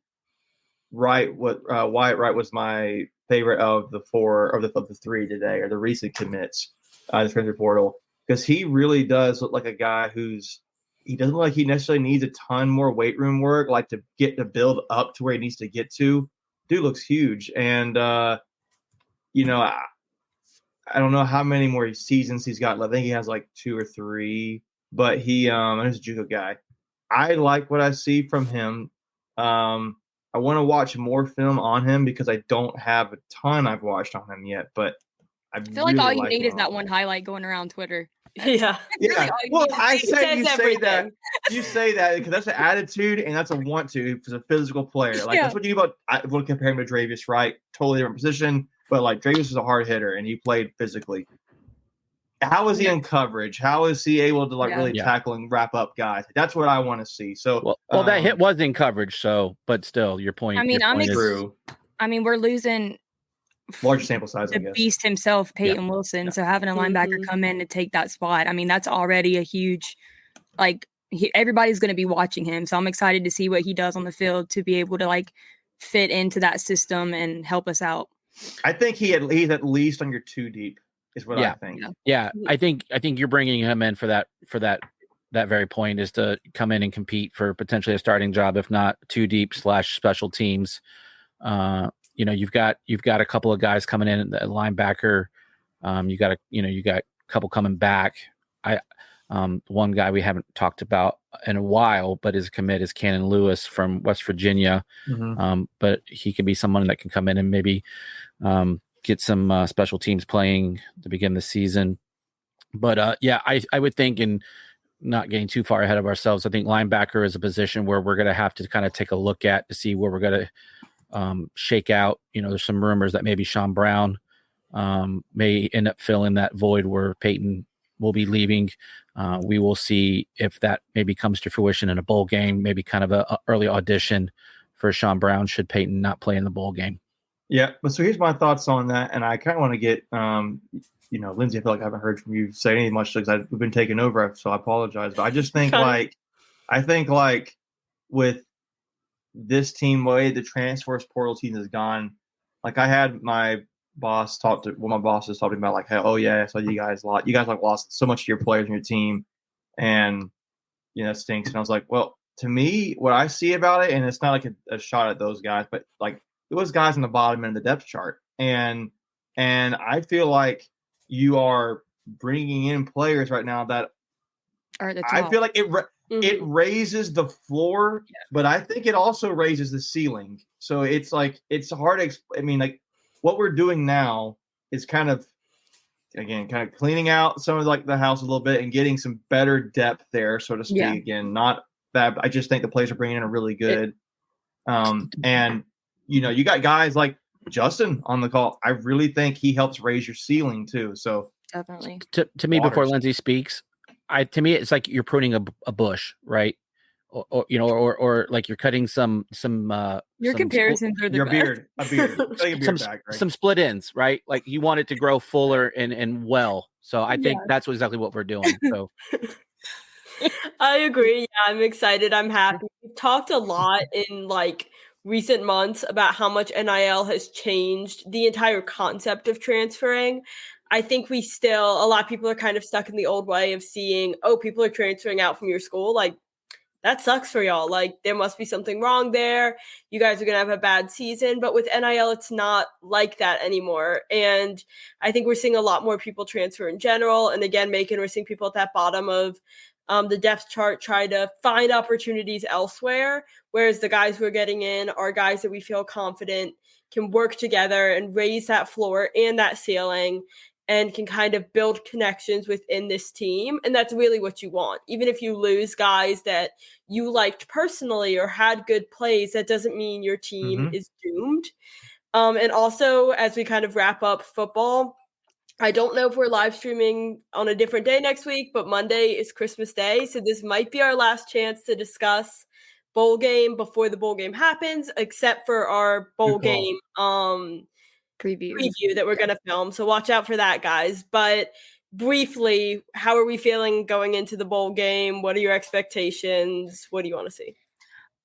Speaker 3: Wyatt Wright was my favorite of the 4 of the 3 today, or the recent commits, the transfer portal, because he really does look like a guy he doesn't look like he necessarily needs a ton more weight room work, like to build up to where he needs to get to. Dude looks huge, and I don't know how many more seasons he's got left. I think he has like 2 or 3, but he's a JUCO guy. I like what I see from him. I want to watch more film on him because I don't have a ton I've watched on him yet, but I feel
Speaker 1: like all you need is that one highlight going around Twitter.
Speaker 4: Yeah.
Speaker 3: Well, you say that because that's an attitude and that's a want to as a physical player. Like that's what you do about. I would compare him to Dravius Wright, totally different position, but like Dravius is a hard hitter and he played physically. How is he in coverage? How is he able to really tackle and wrap up guys? That's what I want to see. So,
Speaker 2: well, that hit was in coverage. So, but still, your point.
Speaker 1: I mean,
Speaker 3: true.
Speaker 1: I mean, we're losing
Speaker 3: larger sample size.
Speaker 1: The beast himself, Peyton Wilson. Yeah. So having a linebacker come in to take that spot, I mean, that's already a huge. Everybody's going to be watching him. So I'm excited to see what he does on the field to be able to fit into that system and help us out.
Speaker 3: I think he's at least on your 2 deep. Is what I think.
Speaker 2: Yeah, I think you're bringing him in for that very point, is to come in and compete for potentially a starting job, if not 2 deep / special teams. You've got a couple of guys coming in at linebacker. You got a couple coming back. One guy we haven't talked about in a while, but his commit is Cannon Lewis from West Virginia. Mm-hmm. But he could be someone that can come in and maybe get some special teams playing to begin the season. But I would think, and not getting too far ahead of ourselves, I think linebacker is a position where we're going to have to kind of take a look at to see where we're going to shake out. There's some rumors that maybe Sean Brown may end up filling that void where Peyton will be leaving. We will see if that maybe comes to fruition in a bowl game, maybe kind of a early audition for Sean Brown should Peyton not play in the bowl game.
Speaker 3: Yeah, but so here's my thoughts on that, and I kind of want to get, Lindsay, I feel like I haven't heard from you say anything much because we've been taken over, so I apologize. But I just think with this team, way the transfers portal team has gone, I had my boss talk to my bosses talking about I saw you guys lost so much of your players in your team, and it stinks. And I was like, well, to me, what I see about it, and it's not like a shot at those guys, but like it was guys in the bottom end of the depth chart, and I feel like you are bringing in players right now that
Speaker 1: Or the
Speaker 3: I
Speaker 1: top.
Speaker 3: feel like it raises the floor, but I think it also raises the ceiling. So it's like it's hard to I mean, like what we're doing now is kind of cleaning out some of like the house a little bit and getting some better depth there, so to speak.
Speaker 1: Yeah.
Speaker 3: Again, not bad. I just think the players are bringing in a really good. And you got guys like Justin on the call. I really think he helps raise your ceiling too. So
Speaker 1: Definitely.
Speaker 2: To me, before Lindsay speaks, to me it's like you're pruning a bush, right? Or like you're cutting some
Speaker 1: Your comparisons are the best.
Speaker 3: a beard,
Speaker 2: some split ends, right? Like you want it to grow fuller and well. So I think that's exactly what we're doing. So
Speaker 4: I agree. Yeah, I'm excited. I'm happy. We've talked a lot in like recent months about how much NIL has changed the entire concept of transferring. I think a lot of people are kind of stuck in the old way of seeing, people are transferring out from your school. Like, that sucks for y'all. Like, there must be something wrong there. You guys are going to have a bad season. But with NIL, it's not like that anymore. And I think we're seeing a lot more people transfer in general. And again, we're seeing people at that bottom of the depth chart try to find opportunities elsewhere. Whereas the guys we're getting in are guys that we feel confident can work together and raise that floor and that ceiling and can kind of build connections within this team. And that's really what you want. Even if you lose guys that you liked personally or had good plays, that doesn't mean your team is doomed. And also, as we kind of wrap up football, I don't know if we're live streaming on a different day next week, but Monday is Christmas Day. So this might be our last chance to discuss bowl game before the bowl game happens, except for our bowl game preview that we're going to film. So watch out for that, guys. But briefly, how are we feeling going into the bowl game? What are your expectations? What do you want to see?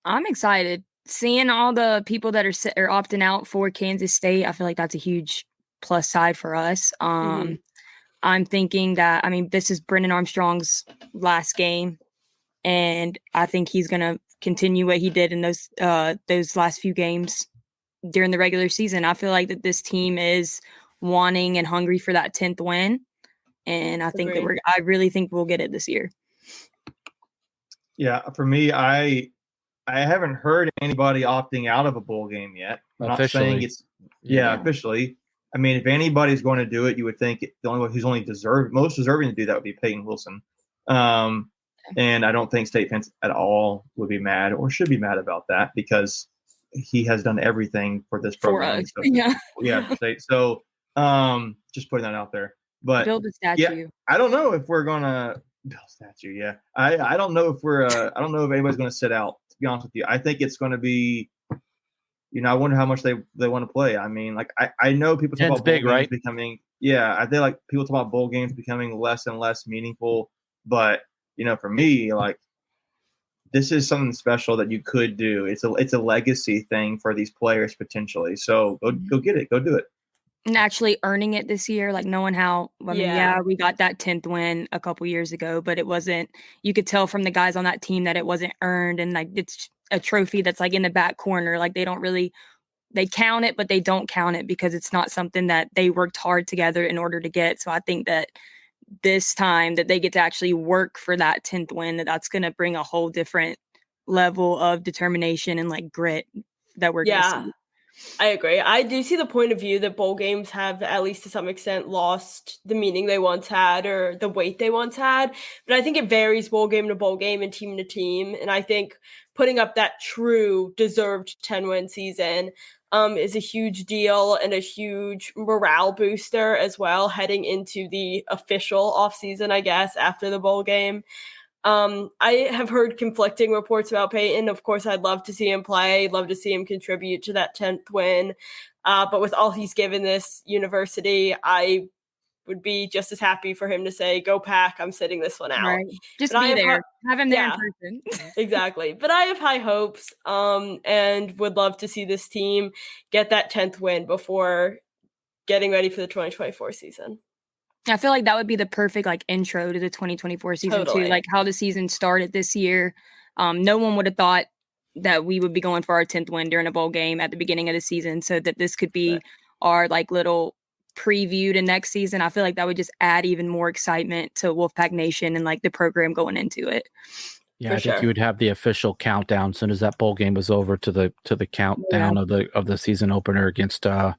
Speaker 1: I'm excited. Seeing all the people that are opting out for Kansas State, I feel like that's a huge plus side for us. I'm thinking that, this is Brennan Armstrong's last game, and I think he's going to continue what he did in those last few games during the regular season. I feel like that this team is wanting and hungry for that 10th win. And I think I really think we'll get it this year.
Speaker 3: Yeah. For me, I haven't heard anybody opting out of a bowl game yet. I'm
Speaker 2: officially.
Speaker 3: Not saying it's officially. I mean, if anybody's going to do it, you would think the only one who's most deserving to do that would be Peyton Wilson. And I don't think state fans at all would be mad or should be mad about that, because he has done everything for this program.
Speaker 1: For us.
Speaker 3: So just putting that out there. But
Speaker 1: build a statue.
Speaker 3: Yeah, I don't know if we're gonna build a statue. Yeah, I don't know if I don't know if anybody's gonna sit out. To be honest with you, I think it's gonna be. I wonder how much they want to play. I mean, like I know people talk about bowl games becoming. Yeah, I think like people talk about bowl games becoming less and less meaningful. But for me, like, this is something special that you could do. It's a legacy thing for these players potentially. So go get it. Go do it.
Speaker 1: And actually earning it this year, like knowing how, we got that 10th win a couple years ago, but it wasn't, you could tell from the guys on that team that it wasn't earned. And like, it's a trophy that's like in the back corner. Like they count it, but they don't count it because it's not something that they worked hard together in order to get. So I think that this time that they get to actually work for that 10th win, that's going to bring a whole different level of determination and like grit that we're going to see.
Speaker 4: I agree. I do see the point of view that bowl games have, at least to some extent, lost the meaning they once had or the weight they once had. But I think it varies bowl game to bowl game and team to team. And I think putting up that true deserved 10-win season is a huge deal and a huge morale booster as well, heading into the official offseason, I guess, after the bowl game. I have heard conflicting reports about Peyton. Of course, I'd love to see him play, love to see him contribute to that 10th win. But with all he's given this university, I would be just as happy for him to say, go Pack, I'm sitting this one out.
Speaker 1: Right. Just be there. Have him there in person.
Speaker 4: Exactly. But I have high hopes and would love to see this team get that 10th win before getting ready for the 2024 season.
Speaker 1: I feel like that would be the perfect like intro to the 2024 season too, like how the season started this year. No one would have thought that we would be going for our 10th win during a bowl game at the beginning of the season, so that this could be our like little preview to next season. I feel like that would just add even more excitement to Wolfpack Nation and like the program going into it.
Speaker 2: Yeah, I think you would have the official countdown as soon as that bowl game was over to the countdown of the season opener against I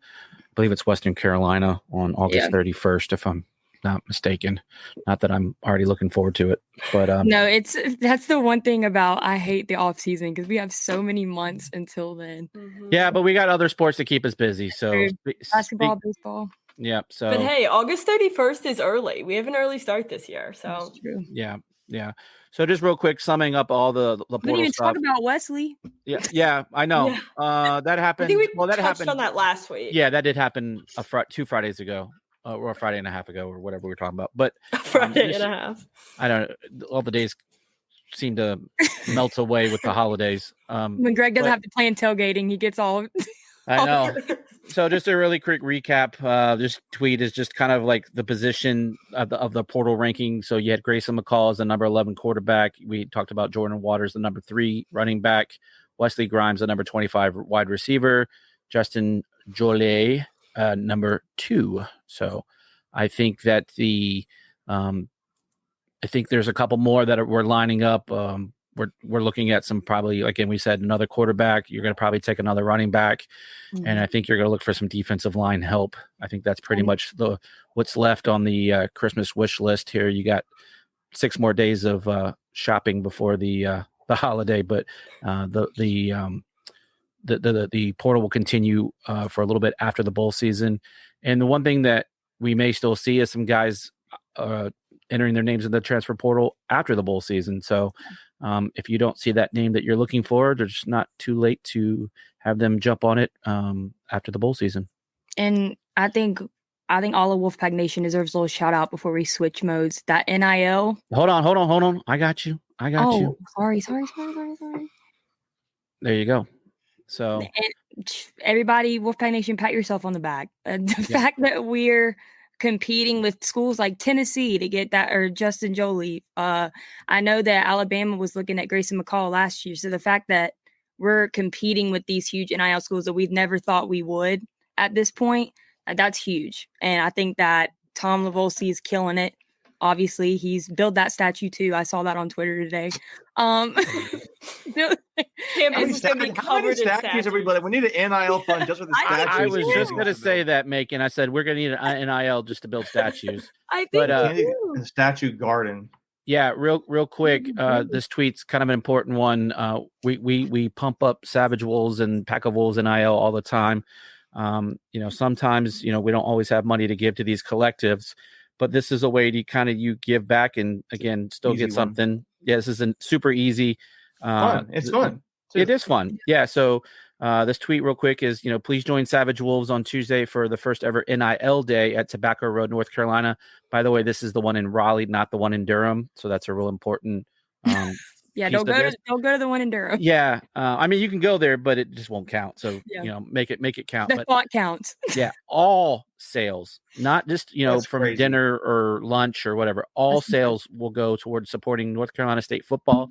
Speaker 2: believe it's Western Carolina on August 31st, if I'm not mistaken. Not that I'm already looking forward to it, but
Speaker 1: no, that's the one thing about I hate the off season because we have so many months until then.
Speaker 2: Yeah, but we got other sports to keep us busy. So
Speaker 1: basketball, baseball.
Speaker 2: Yeah. So,
Speaker 4: but hey, August 31st is early. We have an early start this year. So
Speaker 1: that's true.
Speaker 2: Yeah. So just real quick, summing up all the portal
Speaker 1: we didn't even
Speaker 2: stuff.
Speaker 1: talk about Wesley.
Speaker 2: Yeah, I know.
Speaker 4: Yeah.
Speaker 2: That happened.
Speaker 4: I think
Speaker 2: that
Speaker 4: touched
Speaker 2: happened
Speaker 4: on that last week.
Speaker 2: Yeah, that did happen 2 Fridays ago, or a Friday and a half ago, or whatever we were talking about. But
Speaker 4: Friday and a half.
Speaker 2: I don't know. All the days seem to melt away with the holidays.
Speaker 1: When Greg doesn't have to plan tailgating, he gets all.
Speaker 2: I know. So just a really quick recap. This tweet is just kind of like the position of the portal ranking. So you had Grayson McCall as the number 11 quarterback. We talked about Jordan Waters, the number 3 running back. Wesley Grimes, the number 25 wide receiver. Justin Jolie, number 2. So I think that I think there's a couple more that we're lining up. We're looking at some probably, again, we said another quarterback. You're going to probably take another running back. Mm-hmm. And I think you're going to look for some defensive line help. I think that's pretty much what's left on the Christmas wish list here. You got 6 more days of shopping before the holiday, but the portal will continue for a little bit after the bowl season. And the one thing that we may still see is some guys entering their names in the transfer portal after the bowl season. So if you don't see that name that you're looking for, it's not too late to have them jump on it after the bowl season.
Speaker 1: And I think all of Wolfpack Nation deserves a little shout out before we switch modes. That NIL.
Speaker 2: Hold on. I got you.
Speaker 1: Sorry.
Speaker 2: There you go. So
Speaker 1: everybody, Wolfpack Nation, pat yourself on the back. The fact that we're competing with schools like Tennessee to get that, or Justin Jolie. I know that Alabama was looking at Grayson McCall last year. So the fact that we're competing with these huge NIL schools that we've never thought we would at this point, that's huge. And I think that Tom Lavolsi is killing it. Obviously, he's built that statue too. I saw that on Twitter today.
Speaker 4: Campus is going to be covered in statues.
Speaker 3: Everybody, we need an NIL fund just for the statues.
Speaker 2: I was just going to say that, Macon. I said we're going to need an NIL just to build statues.
Speaker 1: I think
Speaker 3: a statue garden.
Speaker 2: Yeah, real quick. This tweet's kind of an important one. We pump up Savage Wolves and Pack of Wolves NIL all the time. Sometimes we don't always have money to give to these collectives. But this is a way to kind of you give back and, again, still easy get something. One. Yeah, this isn't super easy.
Speaker 3: It's fun.
Speaker 2: It is fun. Yeah. So this tweet real quick is, please join Savage Wolves on Tuesday for the first ever NIL day at Tobacco Road, North Carolina. By the way, this is the one in Raleigh, not the one in Durham. So that's a real important
Speaker 1: yeah, don't go to the one in Durham.
Speaker 2: Yeah. I mean, you can go there, but it just won't count. So, make it count.
Speaker 1: The thought counts.
Speaker 2: Yeah. All sales, not just, that's from crazy. Dinner or lunch or whatever. All sales will go towards supporting North Carolina State football,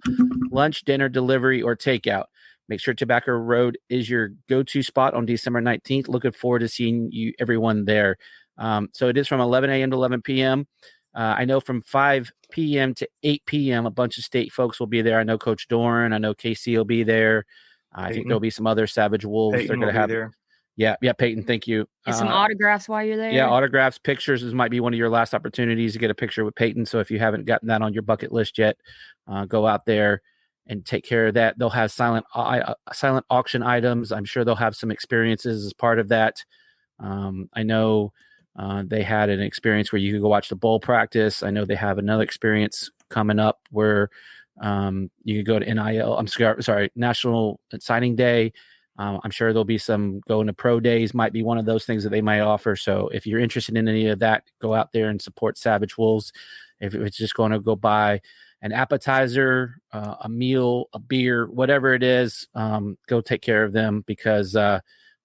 Speaker 2: lunch, dinner, delivery, or takeout. Make sure Tobacco Road is your go-to spot on December 19th. Looking forward to seeing everyone there. So it is from 11 a.m. to 11 p.m. I know from 5 p.m. to 8 p.m. a bunch of state folks will be there. I know Coach Doran. I know KC will be there. I think there'll be some other Savage Wolves.
Speaker 3: Peyton
Speaker 2: they're going to have
Speaker 3: there.
Speaker 2: Yeah, Peyton. Thank you.
Speaker 1: Get some autographs while you're there.
Speaker 2: Yeah, autographs, pictures. This might be one of your last opportunities to get a picture with Peyton. So if you haven't gotten that on your bucket list yet, go out there and take care of that. They'll have silent auction items. I'm sure they'll have some experiences as part of that. I know they had an experience where you could go watch the bowl practice. I know they have another experience coming up where you could go to NIL. National Signing Day. I'm sure there'll be some going to pro days, might be one of those things that they might offer. So if you're interested in any of that, go out there and support Savage Wolves. If it's just going to go buy an appetizer, a meal, a beer, whatever it is, go take care of them because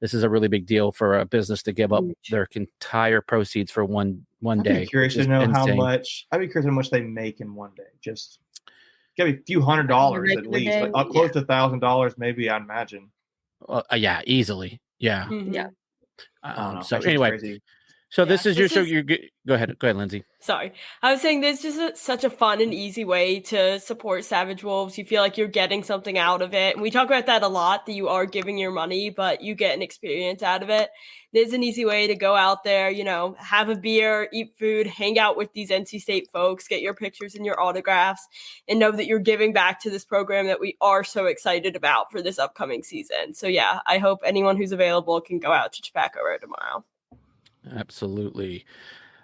Speaker 2: this is a really big deal for a business to give up their entire proceeds for one day.
Speaker 3: I'd be curious to know how much they make in one day. Just gotta be a few $100 at least,
Speaker 1: day,
Speaker 3: like up close to $1,000, maybe, I'd imagine.
Speaker 2: Yeah, easily. Yeah.
Speaker 4: Mhm.
Speaker 1: Yeah.
Speaker 3: I don't know.
Speaker 2: So
Speaker 3: That shit's
Speaker 2: anyway,
Speaker 3: crazy.
Speaker 2: so
Speaker 4: Yeah,
Speaker 2: this is
Speaker 4: this
Speaker 2: so
Speaker 4: is-
Speaker 2: you're go ahead, Lindsay.
Speaker 4: Sorry. I was saying there's just such a fun and easy way to support Savage Wolves. You feel like you're getting something out of it. And we talk about that a lot, that you are giving your money, but you get an experience out of it. There's an easy way to go out there, have a beer, eat food, hang out with these NC State folks, get your pictures and your autographs, and know that you're giving back to this program that we are so excited about for this upcoming season. So yeah, I hope anyone who's available can go out to Tobacco Road tomorrow.
Speaker 2: Absolutely.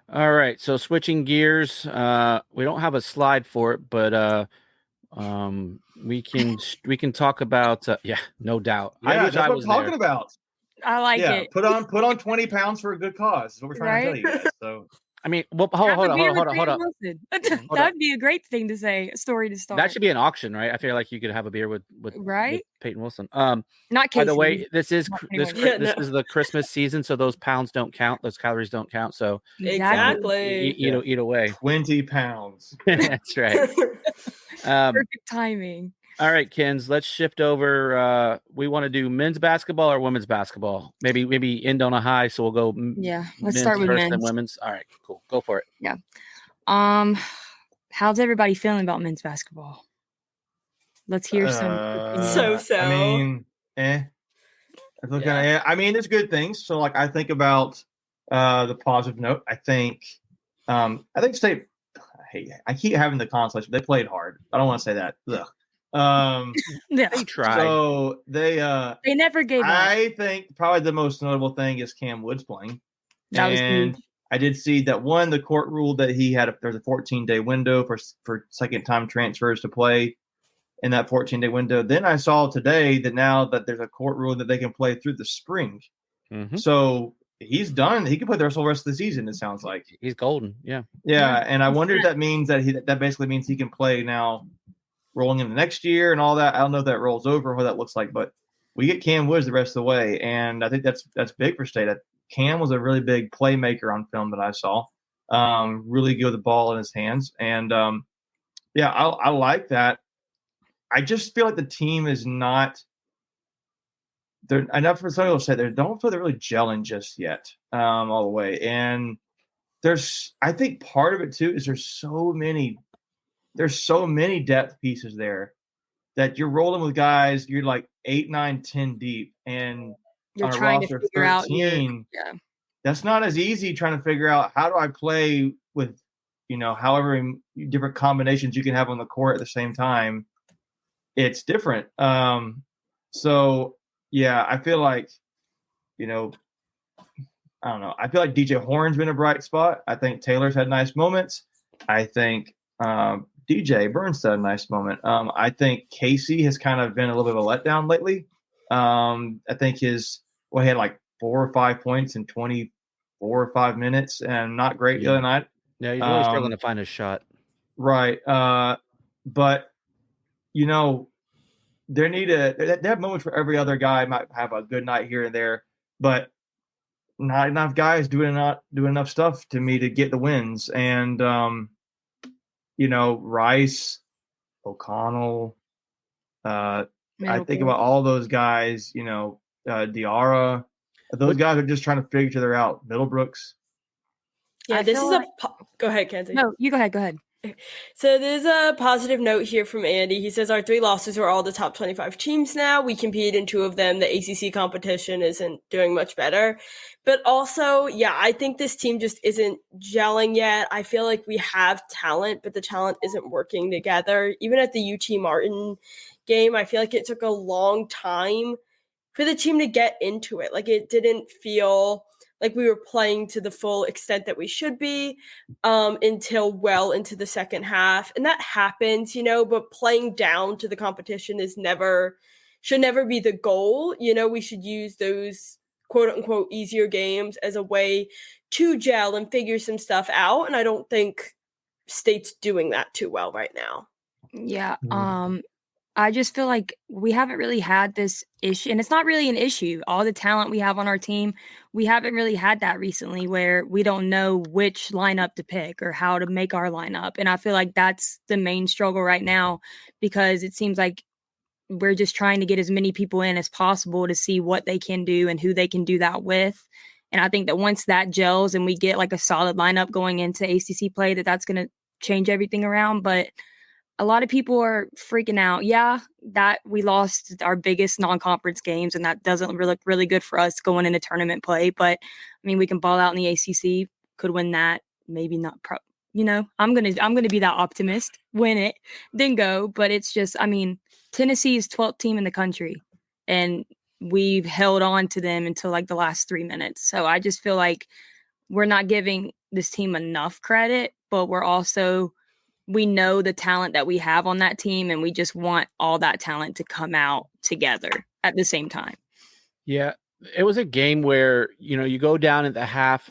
Speaker 2: All right, so switching gears, we don't have a slide for it, but we can talk about no doubt.
Speaker 3: Yeah,
Speaker 2: I wish
Speaker 3: that's
Speaker 2: I
Speaker 3: what
Speaker 2: was
Speaker 3: I'm talking
Speaker 2: there.
Speaker 3: about.
Speaker 1: I like
Speaker 3: Yeah,
Speaker 1: it.
Speaker 3: put on 20 pounds for a good cause is what we're trying to tell you guys. So
Speaker 2: I mean, well, hold
Speaker 1: Have a beer with
Speaker 2: on.
Speaker 1: Peyton Wilson. That would be a great thing to say, a story to start.
Speaker 2: That should be an auction, right? I feel like you could have a beer with
Speaker 1: Right?
Speaker 2: Peyton Wilson.
Speaker 1: Not Casey.
Speaker 2: By the way, this is
Speaker 1: Not
Speaker 2: this
Speaker 1: Peyton
Speaker 2: this
Speaker 4: No.
Speaker 2: is the Christmas season, so those pounds don't count, those calories don't count. So
Speaker 4: Exactly.
Speaker 2: eat away.
Speaker 3: 20 pounds.
Speaker 2: That's right.
Speaker 1: Perfect timing.
Speaker 2: All right, Kens, let's shift over. We want to do men's basketball or women's basketball. Maybe end on a high, so we'll go.
Speaker 1: Yeah, let's
Speaker 2: men's
Speaker 1: start with
Speaker 2: first
Speaker 1: men's.
Speaker 2: and women's. All right, cool. Go for it.
Speaker 1: Yeah. How's everybody feeling about men's basketball? Let's hear some.
Speaker 4: So.
Speaker 3: I mean, I mean, there's good things. So like, I think about the positive note. I think State. I keep having the consolation. They played hard. I don't want to say that. Ugh.
Speaker 1: Yeah.
Speaker 2: They tried.
Speaker 3: So they
Speaker 1: never gave up.
Speaker 3: I think probably the most notable thing is Cam Woods playing.
Speaker 1: That was
Speaker 3: And
Speaker 1: huge.
Speaker 3: I did see that the court ruled that he had there's a 14-day window for second time transfers to play in that 14-day window. Then I saw today that now that there's a court rule that they can play through the spring.
Speaker 2: Mhm.
Speaker 3: So he's done. He can play the rest of the season, it sounds like.
Speaker 2: He's golden. Yeah.
Speaker 3: Yeah, and I wonder if that means that basically means he can play now rolling into next year and all that. I don't know if that rolls over or what that looks like, but we get Cam Woods the rest of the way, and I think that's big for State. Cam was a really big playmaker on film that I saw. Really good with the ball in his hands, and I like that. I just feel like the team is not. They're enough for some people to say they don't feel they're really gelling just yet, all the way. And I think part of it too is there's so many depth pieces there that you're rolling with guys. You're like 8, 9, 10 deep, and
Speaker 1: You're
Speaker 3: on a
Speaker 1: trying to
Speaker 3: roster of
Speaker 1: figure out
Speaker 3: 13,
Speaker 1: yeah.
Speaker 3: that's not as easy trying to figure out how do I play with, however different combinations you can have on the court at the same time. It's different. So yeah, I feel like, I don't know. I feel like DJ Horn's been a bright spot. I think Taylor's had nice moments. I think DJ Burns had a nice moment. I think Casey has kind of been a little bit of a letdown lately. I think he had like 4 or 5 points in 24 or 5 minutes, and not great the other night.
Speaker 2: Yeah, he's really struggling to find his shot.
Speaker 3: Right. But they have moments where every other guy might have a good night here and there, but not enough guys doing enough stuff to me to get the wins. And Rice, O'Connell, I think about all those guys, Diarra, those guys are just trying to figure each other out. Middlebrooks.
Speaker 4: Yeah, this is go ahead, Kenzie.
Speaker 1: No, you go ahead.
Speaker 4: So there's a positive note here from Andy. He says our 3 losses are all the top 25 teams now. We compete in 2 of them. The ACC competition isn't doing much better. But also, yeah, I think this team just isn't gelling yet. I feel like we have talent, but the talent isn't working together. Even at the UT Martin game, I feel like it took a long time for the team to get into it. Like, it didn't feel like we were playing to the full extent that we should be until well into the second half. And that happens, but playing down to the competition should never be the goal. We should use those quote unquote easier games as a way to gel and figure some stuff out. And I don't think State's doing that too well right now.
Speaker 1: Yeah. I just feel like we haven't really had this issue, and it's not really an issue. All the talent we have on our team, we haven't really had that recently where we don't know which lineup to pick or how to make our lineup. And I feel like that's the main struggle right now because it seems like we're just trying to get as many people in as possible to see what they can do and who they can do that with. And I think that once that gels and we get like a solid lineup going into ACC play, that's going to change everything around. But a lot of people are freaking out. Yeah, that we lost our biggest non-conference games, and that doesn't look really good for us going into tournament play. But I mean, we can ball out in the ACC, could win that, maybe not. I'm gonna be that optimist, win it, then go. But it's just, I mean, Tennessee is 12th team in the country, and we've held on to them until like the last 3 minutes. So I just feel like we're not giving this team enough credit, but we know the talent that we have on that team, and we just want all that talent to come out together at the same time.
Speaker 2: Yeah, it was a game where, you go down at the half,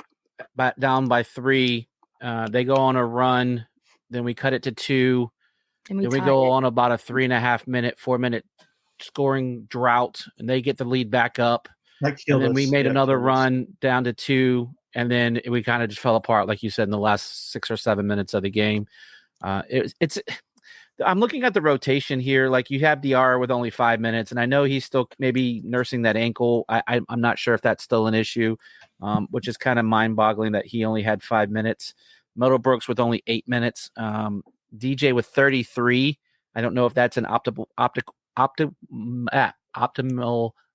Speaker 2: down by 3. They go on a run, then we cut it to 2.
Speaker 1: And
Speaker 2: then we go on about a 4-minute scoring drought, and they get the lead back up. And then we made another run down to 2, and then we kind of just fell apart, like you said, in the last 6 or 7 minutes of the game. I'm looking at the rotation here. Like, you have DR with only 5 minutes, and I know he's still maybe nursing that ankle. I'm not sure if that's still an issue, which is kind of mind-boggling that he only had 5 minutes. Middlebrooks with only 8 minutes. DJ with 33. I don't know if that's an optimal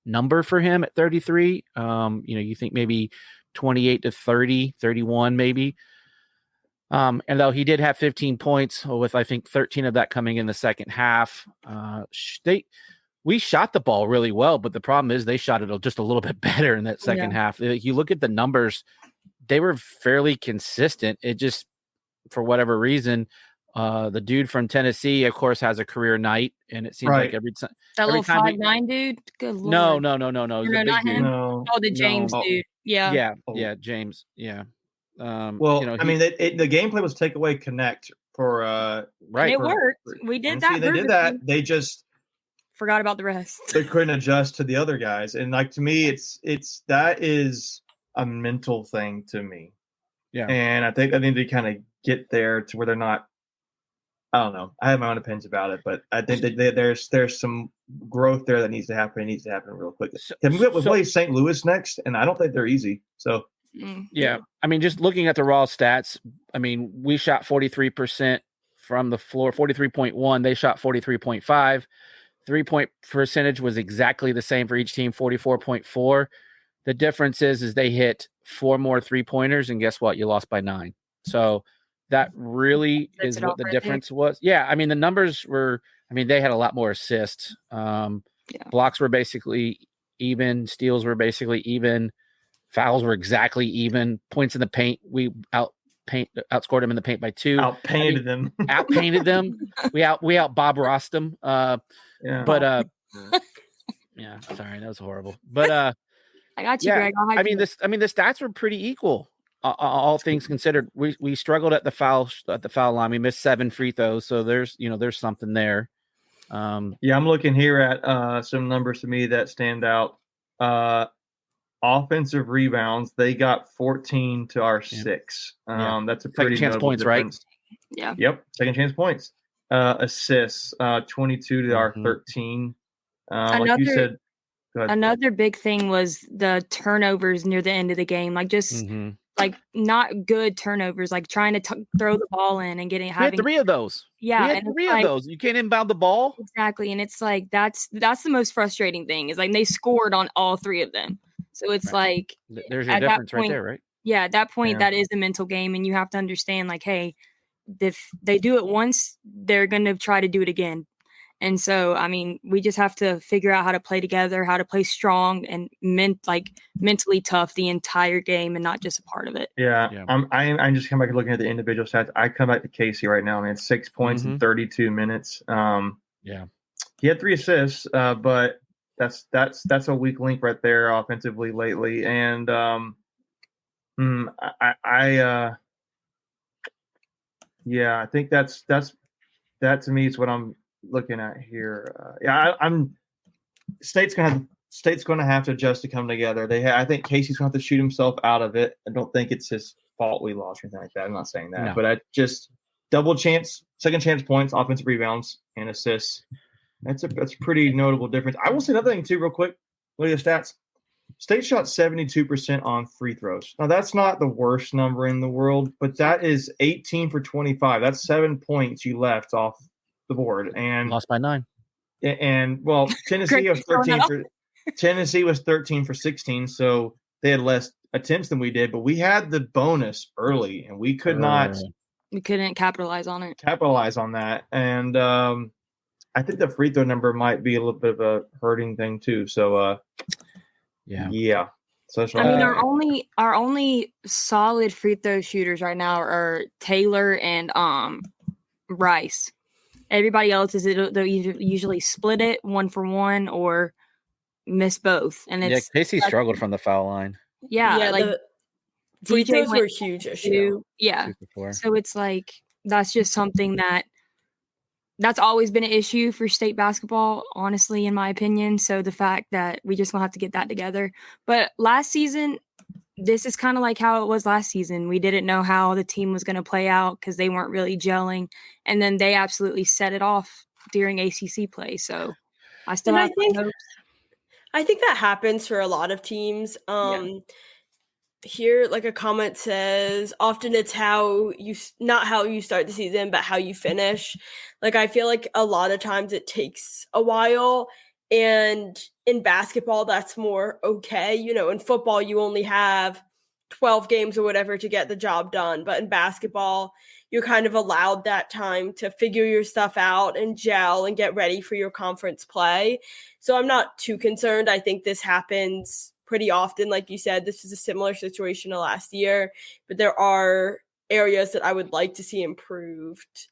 Speaker 2: number for him at 33. You think maybe 28 to 30, 31 maybe. And though he did have 15 points, with I think 13 of that coming in the second half, we shot the ball really well, but the problem is they shot it just a little bit better in that second half. You look at the numbers, they were fairly consistent. It just, for whatever reason, the dude from Tennessee, of course, has a career night, and it seems like every time
Speaker 1: that little 5'9" dude. Good lord.
Speaker 2: No.
Speaker 1: The big dude.
Speaker 3: No.
Speaker 1: Oh, the James dude. Yeah.
Speaker 2: Yeah, James. Yeah.
Speaker 3: I mean, the gameplay was take away connect for
Speaker 1: right. It worked. We did that.
Speaker 3: They did that. They just
Speaker 1: forgot about the rest.
Speaker 3: They couldn't adjust to the other guys, and like, to me, that is a mental thing to me.
Speaker 2: Yeah,
Speaker 3: and I think I need to kind of get there to where they're not. I don't know. I have my own opinions about it, but I think that there's some growth there that needs to happen. It needs to happen real quick. We play St. Louis next, and I don't think they're easy. So.
Speaker 2: Yeah, I mean, just looking at the raw stats, I mean, we shot 43% from the floor, 43.1. They shot 43.5. 3-point percentage was exactly the same for each team, 44.4. The difference is they hit 4 more 3-pointers, and guess what? You lost by 9. So that really is what the difference was. Yeah, I mean, the numbers were. I mean, they had a lot more assists. Blocks were basically even. Steals were basically even. Fouls were exactly even. Points in the paint, we outscored them in the paint by 2.
Speaker 3: Outpainted them.
Speaker 2: Outpainted them. We out Bob Rossed them. But yeah, sorry, that was horrible. But
Speaker 1: I got you, Greg.
Speaker 2: I mean, the stats were pretty equal. All things considered, we struggled at the foul line. We missed 7 free throws, so there's something there.
Speaker 3: I'm looking here at some numbers to me that stand out. Offensive rebounds, they got 14 to our 6. That's a pretty
Speaker 2: second chance points,
Speaker 3: difference.
Speaker 1: Right? Yeah.
Speaker 3: Yep, second chance points. Assists, 22 to our 13. Like you said,
Speaker 1: another big thing was the turnovers near the end of the game. Like, just like not good turnovers, like trying to throw the ball in and having
Speaker 2: 3 of those.
Speaker 1: Yeah,
Speaker 2: we had 3 of those. You can't inbound the ball.
Speaker 1: Exactly, and it's like that's the most frustrating thing is like they scored on all 3 of them. So it's like
Speaker 2: there's your difference right there, right?
Speaker 1: Yeah, at that point, that is a mental game, and you have to understand, like, hey, if they do it once, they're going to try to do it again. And so, I mean, we just have to figure out how to play together, how to play strong and mentally tough the entire game, and not just a part of it.
Speaker 3: Yeah. I'm just coming back and looking at the individual stats. I come back to Casey right now, man. 6 points in 32 minutes. He had 3 assists, but that's a weak link right there offensively lately. And I think that to me is what I'm looking at here. I'm State's going to have to adjust to come together. I think Casey's going to have to shoot himself out of it. I don't think it's his fault we lost or anything like that. I'm not saying that, but I just second chance points, offensive rebounds, and assists. That's a pretty notable difference. I will say another thing too, real quick. Look at the stats. State shot 72% on free throws. Now that's not the worst number in the world, but that is 18 for 25. That's 7 points you left off the board, and
Speaker 2: lost by 9.
Speaker 3: And well, Tennessee was 13 for 16, so they had less attempts than we did, but we had the bonus early, and we couldn't
Speaker 1: capitalize on it.
Speaker 3: And I think the free throw number might be a little bit of a hurting thing too. So yeah. So that's right.
Speaker 1: I mean, our only solid free throw shooters right now are Taylor and Rice. Everybody else they'll usually split it 1 for 1 or miss both. And it's
Speaker 2: Casey struggled from the foul line.
Speaker 1: Yeah, like
Speaker 4: free throws were a huge issue.
Speaker 1: Yeah. So it's like that's just something that's always been an issue for state basketball, honestly, in my opinion. So the fact that we just gonna have to get that together. But last season, this is kind of like how it was last season. We didn't know how the team was going to play out because they weren't really gelling. And then they absolutely set it off during ACC play. So I still have hopes.
Speaker 4: I think that happens for a lot of teams. Here, like a comment says, often it's not how you start the season, but how you finish. Like, I feel like a lot of times it takes a while. And in basketball, that's more okay. In football, you only have 12 games or whatever to get the job done. But in basketball, you're kind of allowed that time to figure your stuff out and gel and get ready for your conference play. So I'm not too concerned. I think this happens pretty often. Like you said, this is a similar situation to last year. But there are areas that I would like to see improved,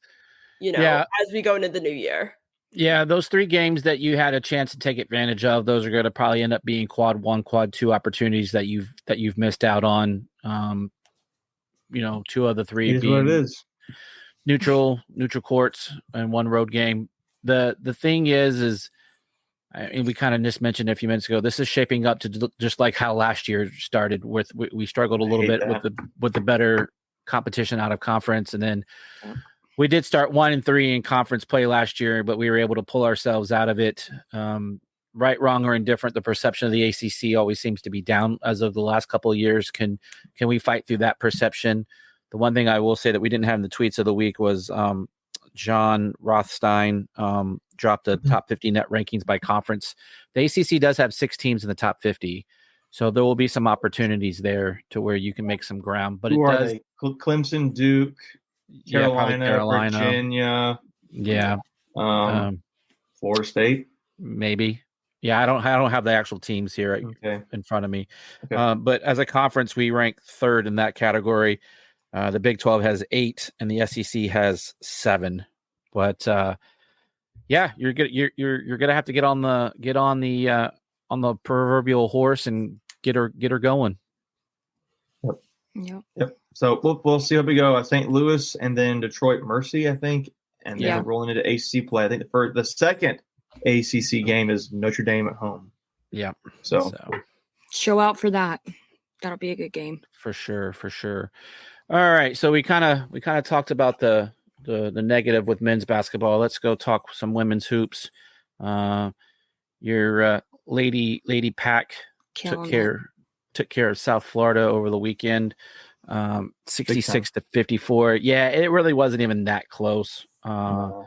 Speaker 4: as we go into the new year.
Speaker 2: Yeah, those 3 games that you had a chance to take advantage of, those are going to probably end up being quad 1, quad 2 opportunities that you've missed out on. 2 of the 3 being
Speaker 3: what it is.
Speaker 2: Neutral courts and 1 road game. The thing is, and we kind of just mentioned a few minutes ago, this is shaping up to just like how last year started. With we struggled a little bit with the better competition out of conference, and then. We did start 1-3 in conference play last year, but we were able to pull ourselves out of it. Right, wrong, or indifferent, the perception of the ACC always seems to be down as of the last couple of years. Can we fight through that perception? The one thing I will say that we didn't have in the tweets of the week was John Rothstein dropped the top 50 net rankings by conference. The ACC does have 6 teams in the top 50. So there will be some opportunities there to where you can make some ground. But they?
Speaker 3: Clemson, Duke, Carolina, Virginia, Florida State,
Speaker 2: maybe. Yeah, I don't have the actual teams here in front of me. Okay. But as a conference, we rank 3rd in that category. The Big 12 has 8, and the SEC has 7. But you're gonna have to get on the proverbial horse and get her going.
Speaker 3: Yep. So we'll see how we go. St. Louis and then Detroit Mercy, I think, and then we're rolling into ACC play. I think the second ACC game is Notre Dame at home.
Speaker 2: Yeah.
Speaker 3: So
Speaker 1: show out for that. That'll be a good game
Speaker 2: for sure. All right. So we kind of talked about the negative with men's basketball. Let's go talk some women's hoops. Your Lady Pack took care of South Florida over the weekend. 66-54. Yeah, it really wasn't even that close. I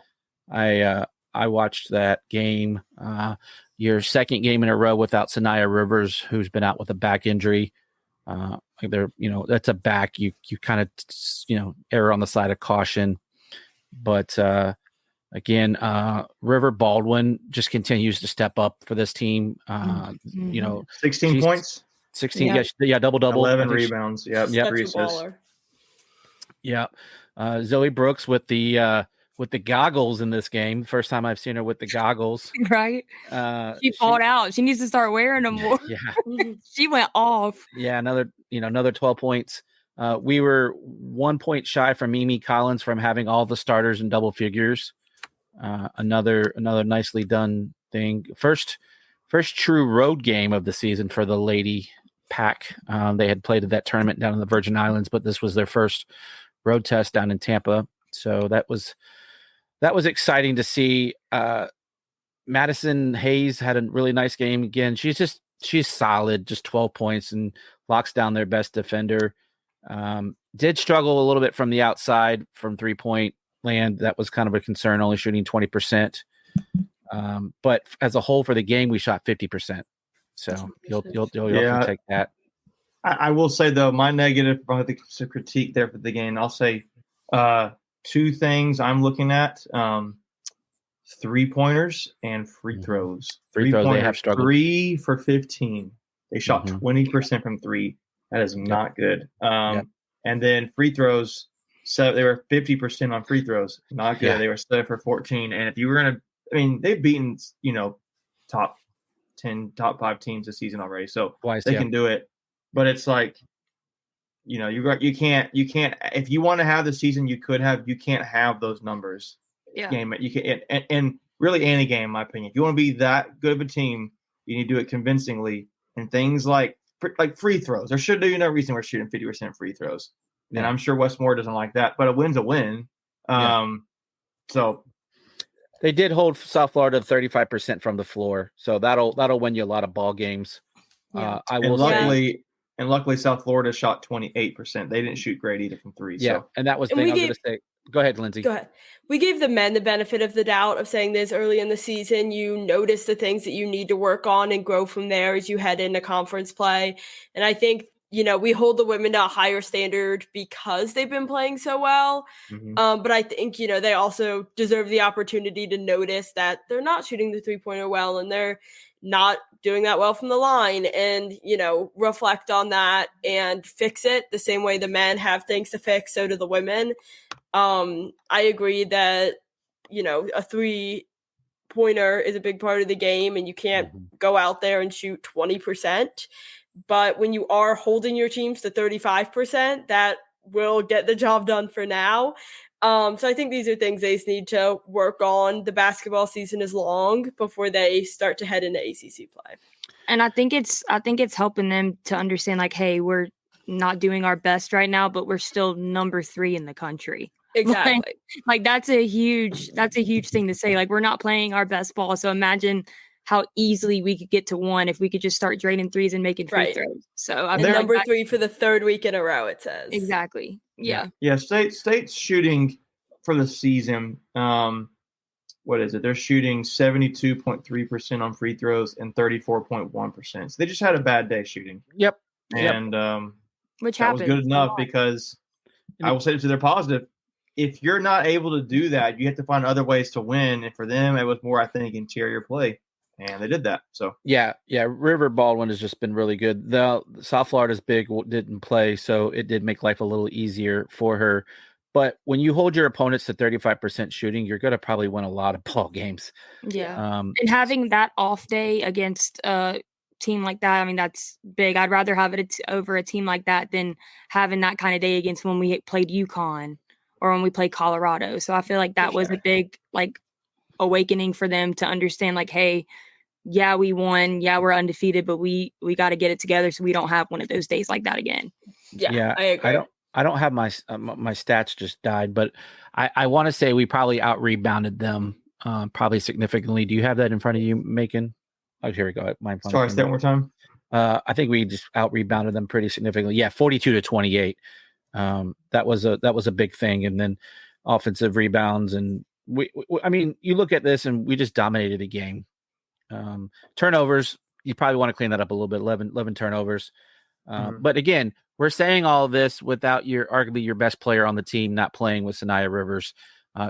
Speaker 2: watched that game. Your second game in a row without Sanaya Rivers, who's been out with a back injury. That's a back. You kind of err on the side of caution. But again, River Baldwin just continues to step up for this team.
Speaker 3: 16 points.
Speaker 2: 16, double,
Speaker 3: 11 rebounds. Yeah,
Speaker 2: yeah. Zoe Brooks with the goggles in this game. First time I've seen her with the goggles.
Speaker 1: Right. She balled out. She needs to start wearing them more.
Speaker 2: Yeah.
Speaker 1: She went off.
Speaker 2: Yeah, another 12 points. We were 1 point shy from Mimi Collins from having all the starters in double figures. Another nicely done thing. First true road game of the season for the Lady Pack. They had played at that tournament down in the Virgin Islands, but this was their first road test down in Tampa. So that was exciting to see. Madison Hayes had a really nice game again. She's solid, just 12 points and locks down their best defender. Did struggle a little bit from the outside from 3-point land. That was kind of a concern, only shooting 20%. But as a whole for the game, we shot 50%. So you'll take that.
Speaker 3: I will say though, my negative, I think it's a critique there for the game. I'll say 2 things I'm looking at: 3-pointers and free throws.
Speaker 2: Free throws, they have struggled.
Speaker 3: 3 for 15. They shot 20% from 3. That is not good. And then free throws, so they were 50% on free throws. Not good. They were 7 for 14. And if you were gonna, they've beaten top 10, top 5 teams this season already, so they can do it. But it's like, you can't. If you want to have the season you can't have those numbers. Game you can, and really any game, in my opinion. If you want to be that good of a team, you need to do it convincingly. And things like free throws, there should be no reason we're shooting 50% free throws. And I'm sure Westmore doesn't like that, but a win's a win. So
Speaker 2: they did hold South Florida 35% from the floor, so that'll win you a lot of ball games.
Speaker 3: Luckily, South Florida shot 28%. They didn't shoot great either from 3.
Speaker 2: Yeah,
Speaker 3: so.
Speaker 2: And that was the thing I was going to say. Go ahead, Lindsay.
Speaker 4: Go ahead. We gave the men the benefit of the doubt of saying this early in the season. You notice the things that you need to work on and grow from there as you head into conference play. And I think, we hold the women to a higher standard because they've been playing so well. But I think, they also deserve the opportunity to notice that they're not shooting the 3-pointer well and they're not doing that well from the line, and, reflect on that and fix it the same way the men have things to fix. So do the women. I agree that, a 3-pointer is a big part of the game and you can't go out there and shoot 20%. But when you are holding your teams to 35%, that will get the job done for now. So I think these are things they need to work on. The basketball season is long before they start to head into ACC play.
Speaker 1: And I think it's helping them to understand, like, hey, we're not doing our best right now, but we're still number 3 in the country.
Speaker 4: Exactly.
Speaker 1: Like that's a huge thing to say. Like, we're not playing our best ball. So imagine how easily we could get to 1 if we could just start draining threes and making free throws. So
Speaker 4: and number 3 for the 3rd week in a row, it says.
Speaker 1: Exactly. Yeah.
Speaker 3: State's shooting for the season. What is it? They're shooting 72.3% on free throws and 34.1%. So they just had a bad day shooting.
Speaker 2: Yep.
Speaker 3: And
Speaker 1: which
Speaker 3: that was good enough because I will say to their positive, if you're not able to do that, you have to find other ways to win. And for them, it was more, I think, interior play. And they did that. So
Speaker 2: yeah. River Baldwin has just been really good. The South Florida's big didn't play, so it did make life a little easier for her. But when you hold your opponents to 35% shooting, you're going to probably win a lot of ball games.
Speaker 1: Yeah. And having that off day against a team like that, that's big. I'd rather have it over a team like that than having that kind of day against when we played UConn or when we played Colorado. So I feel like that was a big awakening for them to understand, like, hey, yeah, we won. Yeah, we're undefeated, but we got to get it together so we don't have one of those days like that again.
Speaker 4: Yeah, I agree.
Speaker 2: I don't have my stats just died, but I want to say we probably out-rebounded them probably significantly. Do you have that in front of you, Macon? Oh, here we go.
Speaker 3: Sorry, say that one more time.
Speaker 2: I think we just out-rebounded them pretty significantly. Yeah, 42-28. That was a big thing. And then offensive rebounds. And you look at this and we just dominated the game. Turnovers, you probably want to clean that up a little bit. 11 turnovers. But again, we're saying all of this without arguably your best player on the team not playing with Sanaya Rivers.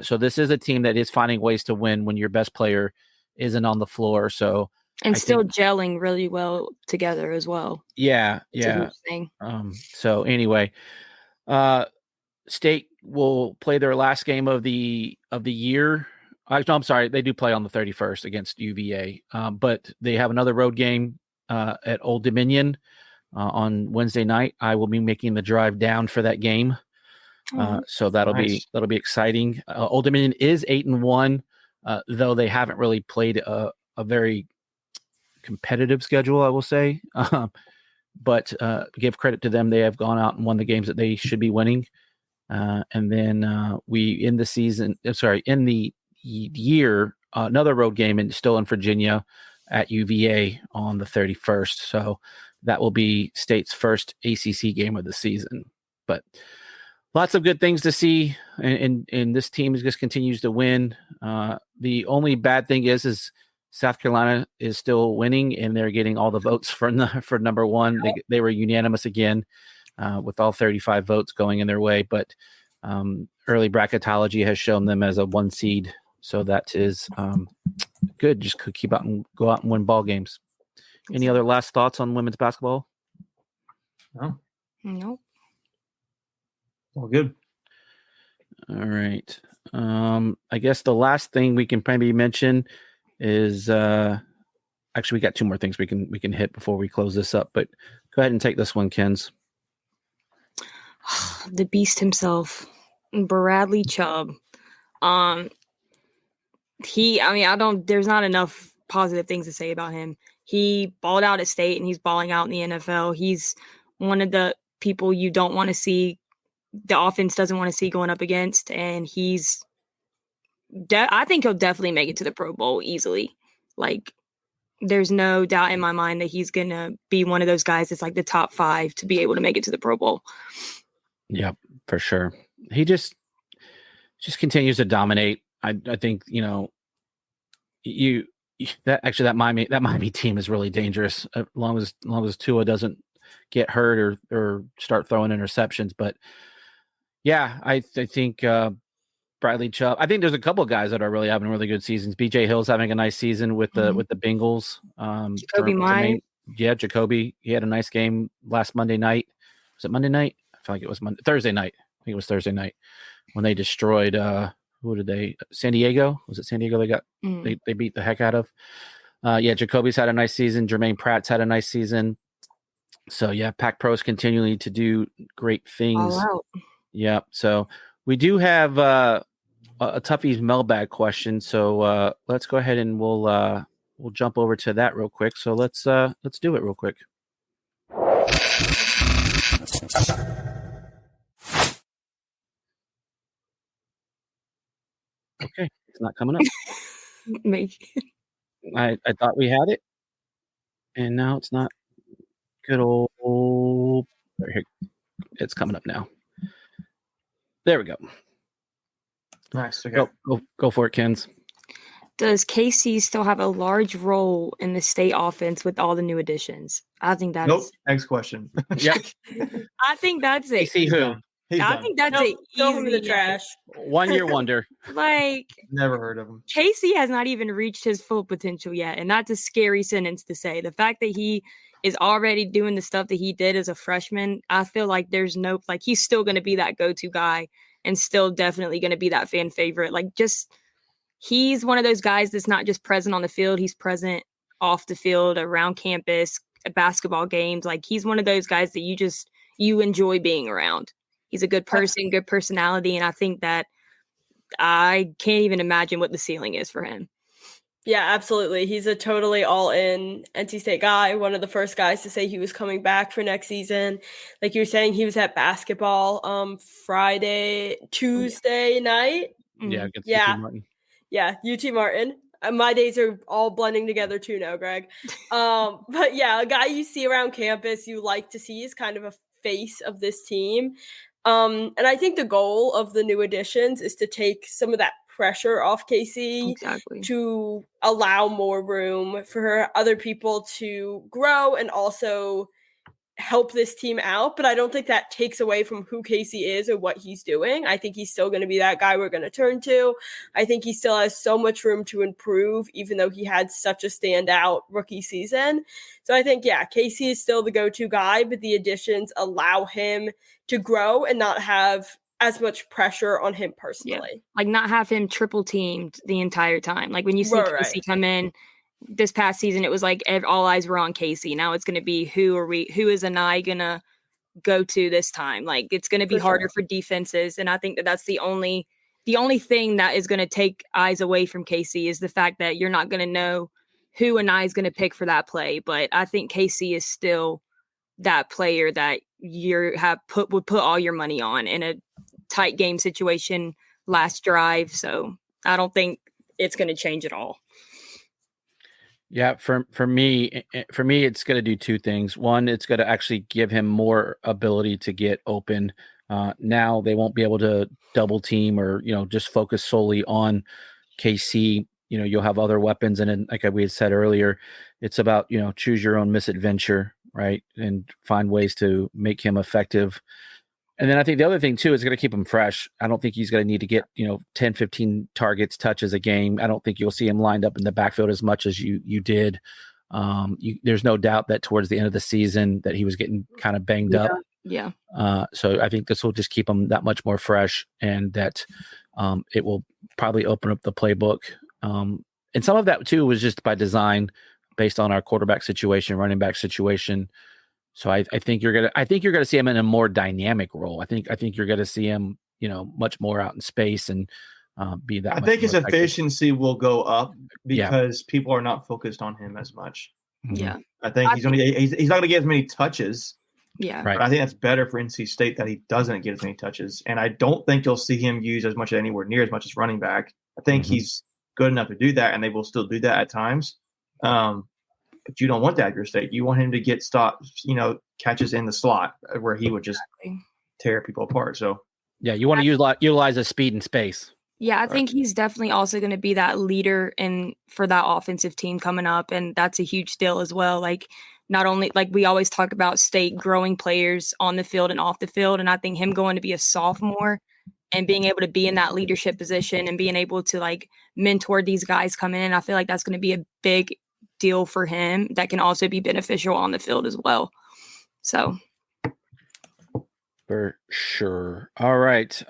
Speaker 2: So this is a team that is finding ways to win when your best player isn't on the floor. So
Speaker 1: and still gelling really well together as well.
Speaker 2: Yeah. So anyway, State will play their last game of the year. No, I'm sorry. They do play on the 31st against UVA, but they have another road game at Old Dominion on Wednesday night. I will be making the drive down for that game, so that'll be exciting. Old Dominion is 8-1. though they haven't really played a very competitive schedule, I will say. But give credit to them. They have gone out and won the games that they should be winning. And then in the year, another road game still in Virginia at UVA on the 31st. So that will be State's first ACC game of the season. But lots of good things to see, and this team just continues to win. The only bad thing is South Carolina is still winning, and they're getting all the votes for number one. They were unanimous again, with all 35 votes going in their way. But early bracketology has shown them as a 1 seed, so that is good. Just could go out and win ball games. Any other last thoughts on women's basketball?
Speaker 3: No.
Speaker 1: Nope.
Speaker 3: All good.
Speaker 2: All right. I guess the last thing we can probably mention is actually we got 2 more things we can hit before we close this up. But go ahead and take this one, Kens.
Speaker 1: The beast himself, Bradley Chubb. There's not enough positive things to say about him. He balled out at State, and he's balling out in the NFL. He's one of the people you don't want to see, the offense doesn't want to see going up against, and I think he'll definitely make it to the Pro Bowl easily. Like, there's no doubt in my mind that he's going to be one of those guys that's like the top 5 to be able to make it to the Pro Bowl.
Speaker 2: Yeah, for sure. He just continues to dominate. I think, that Miami team is really dangerous as long as Tua doesn't get hurt or start throwing interceptions. But yeah, I think Bradley Chubb. I think there's a couple of guys that are really having really good seasons. BJ Hill's having a nice season with the Bengals.
Speaker 1: Jacoby Myers.
Speaker 2: Yeah, Jacoby. He had a nice game last Monday night. Was it Monday night? I feel like it was Thursday night. I think it was Thursday night when they destroyed San Diego? Was it San Diego they got they beat the heck out of? Jacoby's had a nice season. Jermaine Pratt's had a nice season. So yeah, Pac Pro's continuing to do great things.
Speaker 1: All out.
Speaker 2: Yeah. So we do have a Tuffy's mailbag question. So let's go ahead and we'll jump over to that real quick. So let's do it real quick. Okay, it's not coming up. I thought we had it, and now it's not. Good old. Here, it's coming up now. There we go.
Speaker 3: Nice. Okay.
Speaker 2: Go for it, Kens.
Speaker 1: Does KC still have a large role in the State offense with all the new additions? I think that's
Speaker 3: Nope. Next question.
Speaker 2: Yep.
Speaker 1: I think that's it.
Speaker 2: KC who?
Speaker 1: I think that's it.
Speaker 4: Throw him in the trash.
Speaker 2: 1 year wonder.
Speaker 1: Like,
Speaker 3: Never heard of him.
Speaker 1: Casey has not even reached his full potential yet, and that's a scary sentence to say. The fact that he is already doing the stuff that he did as a freshman, I feel like he's still going to be that go-to guy and still definitely going to be that fan favorite. Like, he's one of those guys that's not just present on the field, he's present off the field, around campus, at basketball games. Like, he's one of those guys that you enjoy being around. He's a good person, good personality, and I think that I can't even imagine what the ceiling is for him.
Speaker 4: Yeah, absolutely. He's a totally all-in NC State guy, one of the first guys to say he was coming back for next season. Like you were saying, he was at basketball Tuesday night.
Speaker 2: Yeah, against UT Martin.
Speaker 4: Yeah, UT Martin. My days are all blending together too now, Greg. But yeah, a guy you see around campus you like to see is kind of a face of this team. And I think the goal of the new additions is to take some of that pressure off KC to allow more room for other people to grow and also help this team out. But I don't think that takes away from who Casey is or what he's doing. I think he's still going to be that guy we're going to turn to. I think he still has so much room to improve, even though he had such a standout rookie season. So I think, Casey is still the go-to guy, but the additions allow him to grow and not have as much pressure on him personally.
Speaker 1: Yeah. Like, not have him triple teamed the entire time. Like, when you see Casey come in this past season, it was like all eyes were on Casey. Now it's going to be who is Anai going to go to this time? Like, it's going to be harder for defenses. And I think that's the only the only thing that is going to take eyes away from KC is the fact that you're not going to know who Anaya is going to pick for that play. But I think KC is still that player that would put all your money on in a tight game situation, last drive. So I don't think it's going to change at all.
Speaker 2: Yeah, for me, it's going to do two things. One, it's going to actually give him more ability to get open. Now they won't be able to double team or just focus solely on KC. You'll have other weapons, and then, like we had said earlier, it's about choose your own misadventure, right, and find ways to make him effective. And then I think the other thing too is going to keep him fresh. I don't think he's going to need to get 10, 15 targets, touches a game. I don't think you'll see him lined up in the backfield as much as you did. There's no doubt that towards the end of the season that he was getting kind of banged up.
Speaker 1: Yeah.
Speaker 2: So I think this will just keep him that much more fresh, and that it will probably open up the playbook. And some of that too was just by design, based on our quarterback situation, running back situation. So I think you're gonna see him in a more dynamic role. I think you're gonna see him, much more out in space and be that.
Speaker 3: I think his efficiency will go up because people are not focused on him as much.
Speaker 1: Yeah,
Speaker 3: I think he's not gonna get as many touches.
Speaker 1: Yeah,
Speaker 3: right. But I think that's better for NC State that he doesn't get as many touches, and I don't think you'll see him use anywhere near as much as running back. I think he's good enough to do that, and they will still do that at times. But you don't want that at your State. You want him to get catches in the slot where he would just tear people apart. So
Speaker 2: yeah, you want to utilize his speed and space.
Speaker 1: Yeah, I think he's definitely also going to be that leader for that offensive team coming up, and that's a huge deal as well. Like, not only, like, we always talk about State growing players on the field and off the field, and I think him going to be a sophomore and being able to be in that leadership position and being able to like mentor these guys coming in, I feel like that's going to be a big deal for him that can also be beneficial on the field as well. So
Speaker 2: for sure. All right.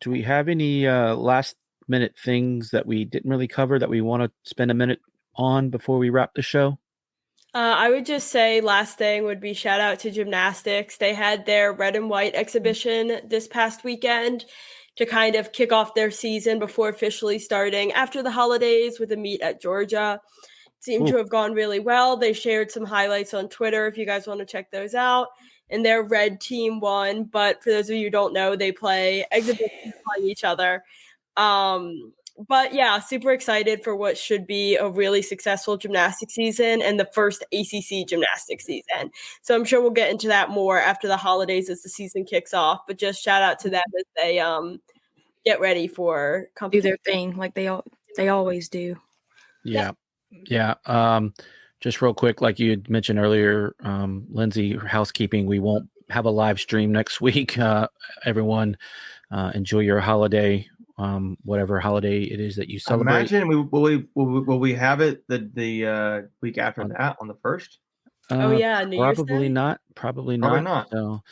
Speaker 2: Do we have any last minute things that we didn't really cover that we want to spend a minute on before we wrap the show?
Speaker 4: I would just say last thing would be shout out to gymnastics. They had their red and white exhibition this past weekend to kind of kick off their season before officially starting after the holidays with a meet at Georgia. Seemed to have gone really well. They shared some highlights on Twitter if you guys want to check those out. And their red team won, but for those of you who don't know, they play exhibitions playing each other. But yeah, super excited for what should be a really successful gymnastics season and the first ACC gymnastics season. So I'm sure we'll get into that more after the holidays as the season kicks off. But just shout out to them as they get ready for
Speaker 1: do their thing like they always do.
Speaker 2: Yeah. Just real quick, like you had mentioned earlier, Lindsay, housekeeping, we won't have a live stream next week. Everyone enjoy your holiday, whatever holiday it is that you celebrate.
Speaker 3: Imagine will we have it the week after that on the 1st?
Speaker 4: Oh yeah, New Year's
Speaker 2: probably
Speaker 4: Day?
Speaker 2: not. Probably not.
Speaker 3: So,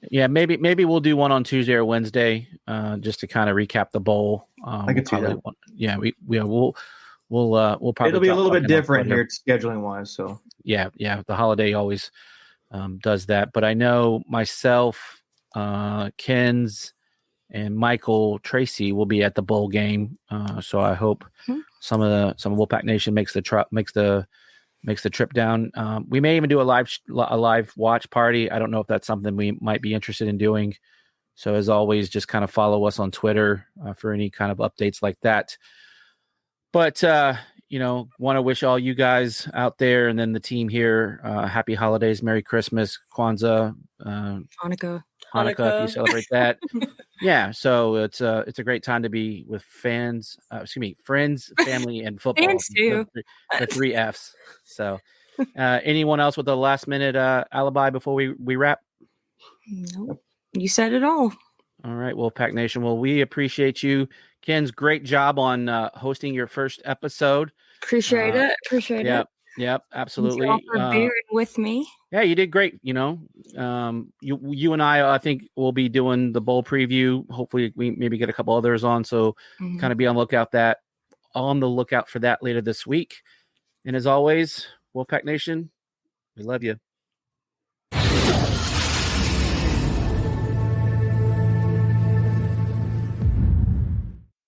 Speaker 2: yeah, maybe we'll do one on Tuesday or Wednesday, just to kind of recap the bowl.
Speaker 3: I could see that.
Speaker 2: We'll probably.
Speaker 3: It'll be a little bit different here scheduling wise. So
Speaker 2: yeah, the holiday always does that. But I know myself, Ken's, and Michael Tracy will be at the bowl game. So I hope some of Wolfpack Nation makes the trip down. We may even do a live watch party. I don't know if that's something we might be interested in doing. So as always, just kind of follow us on Twitter for any kind of updates like that. But, want to wish all you guys out there and then the team here happy holidays, Merry Christmas, Kwanzaa,
Speaker 1: Hanukkah,
Speaker 2: if you celebrate that. Yeah, so it's a great time to be with friends, family, and football.
Speaker 1: Fans too.
Speaker 2: The 3 Fs. So anyone else with a last minute alibi before we wrap?
Speaker 1: Nope. You said it all.
Speaker 2: All right, Wolfpack Nation. Well, we appreciate you. Ken's great job on hosting your first episode.
Speaker 1: Appreciate it.
Speaker 2: Yep, absolutely.
Speaker 1: Thank you all for bearing with me.
Speaker 2: Yeah, you did great. You and I think we'll be doing the bowl preview. Hopefully, we maybe get a couple others on. So, kind of be on the lookout for that later this week. And as always, Wolfpack Nation, we love you.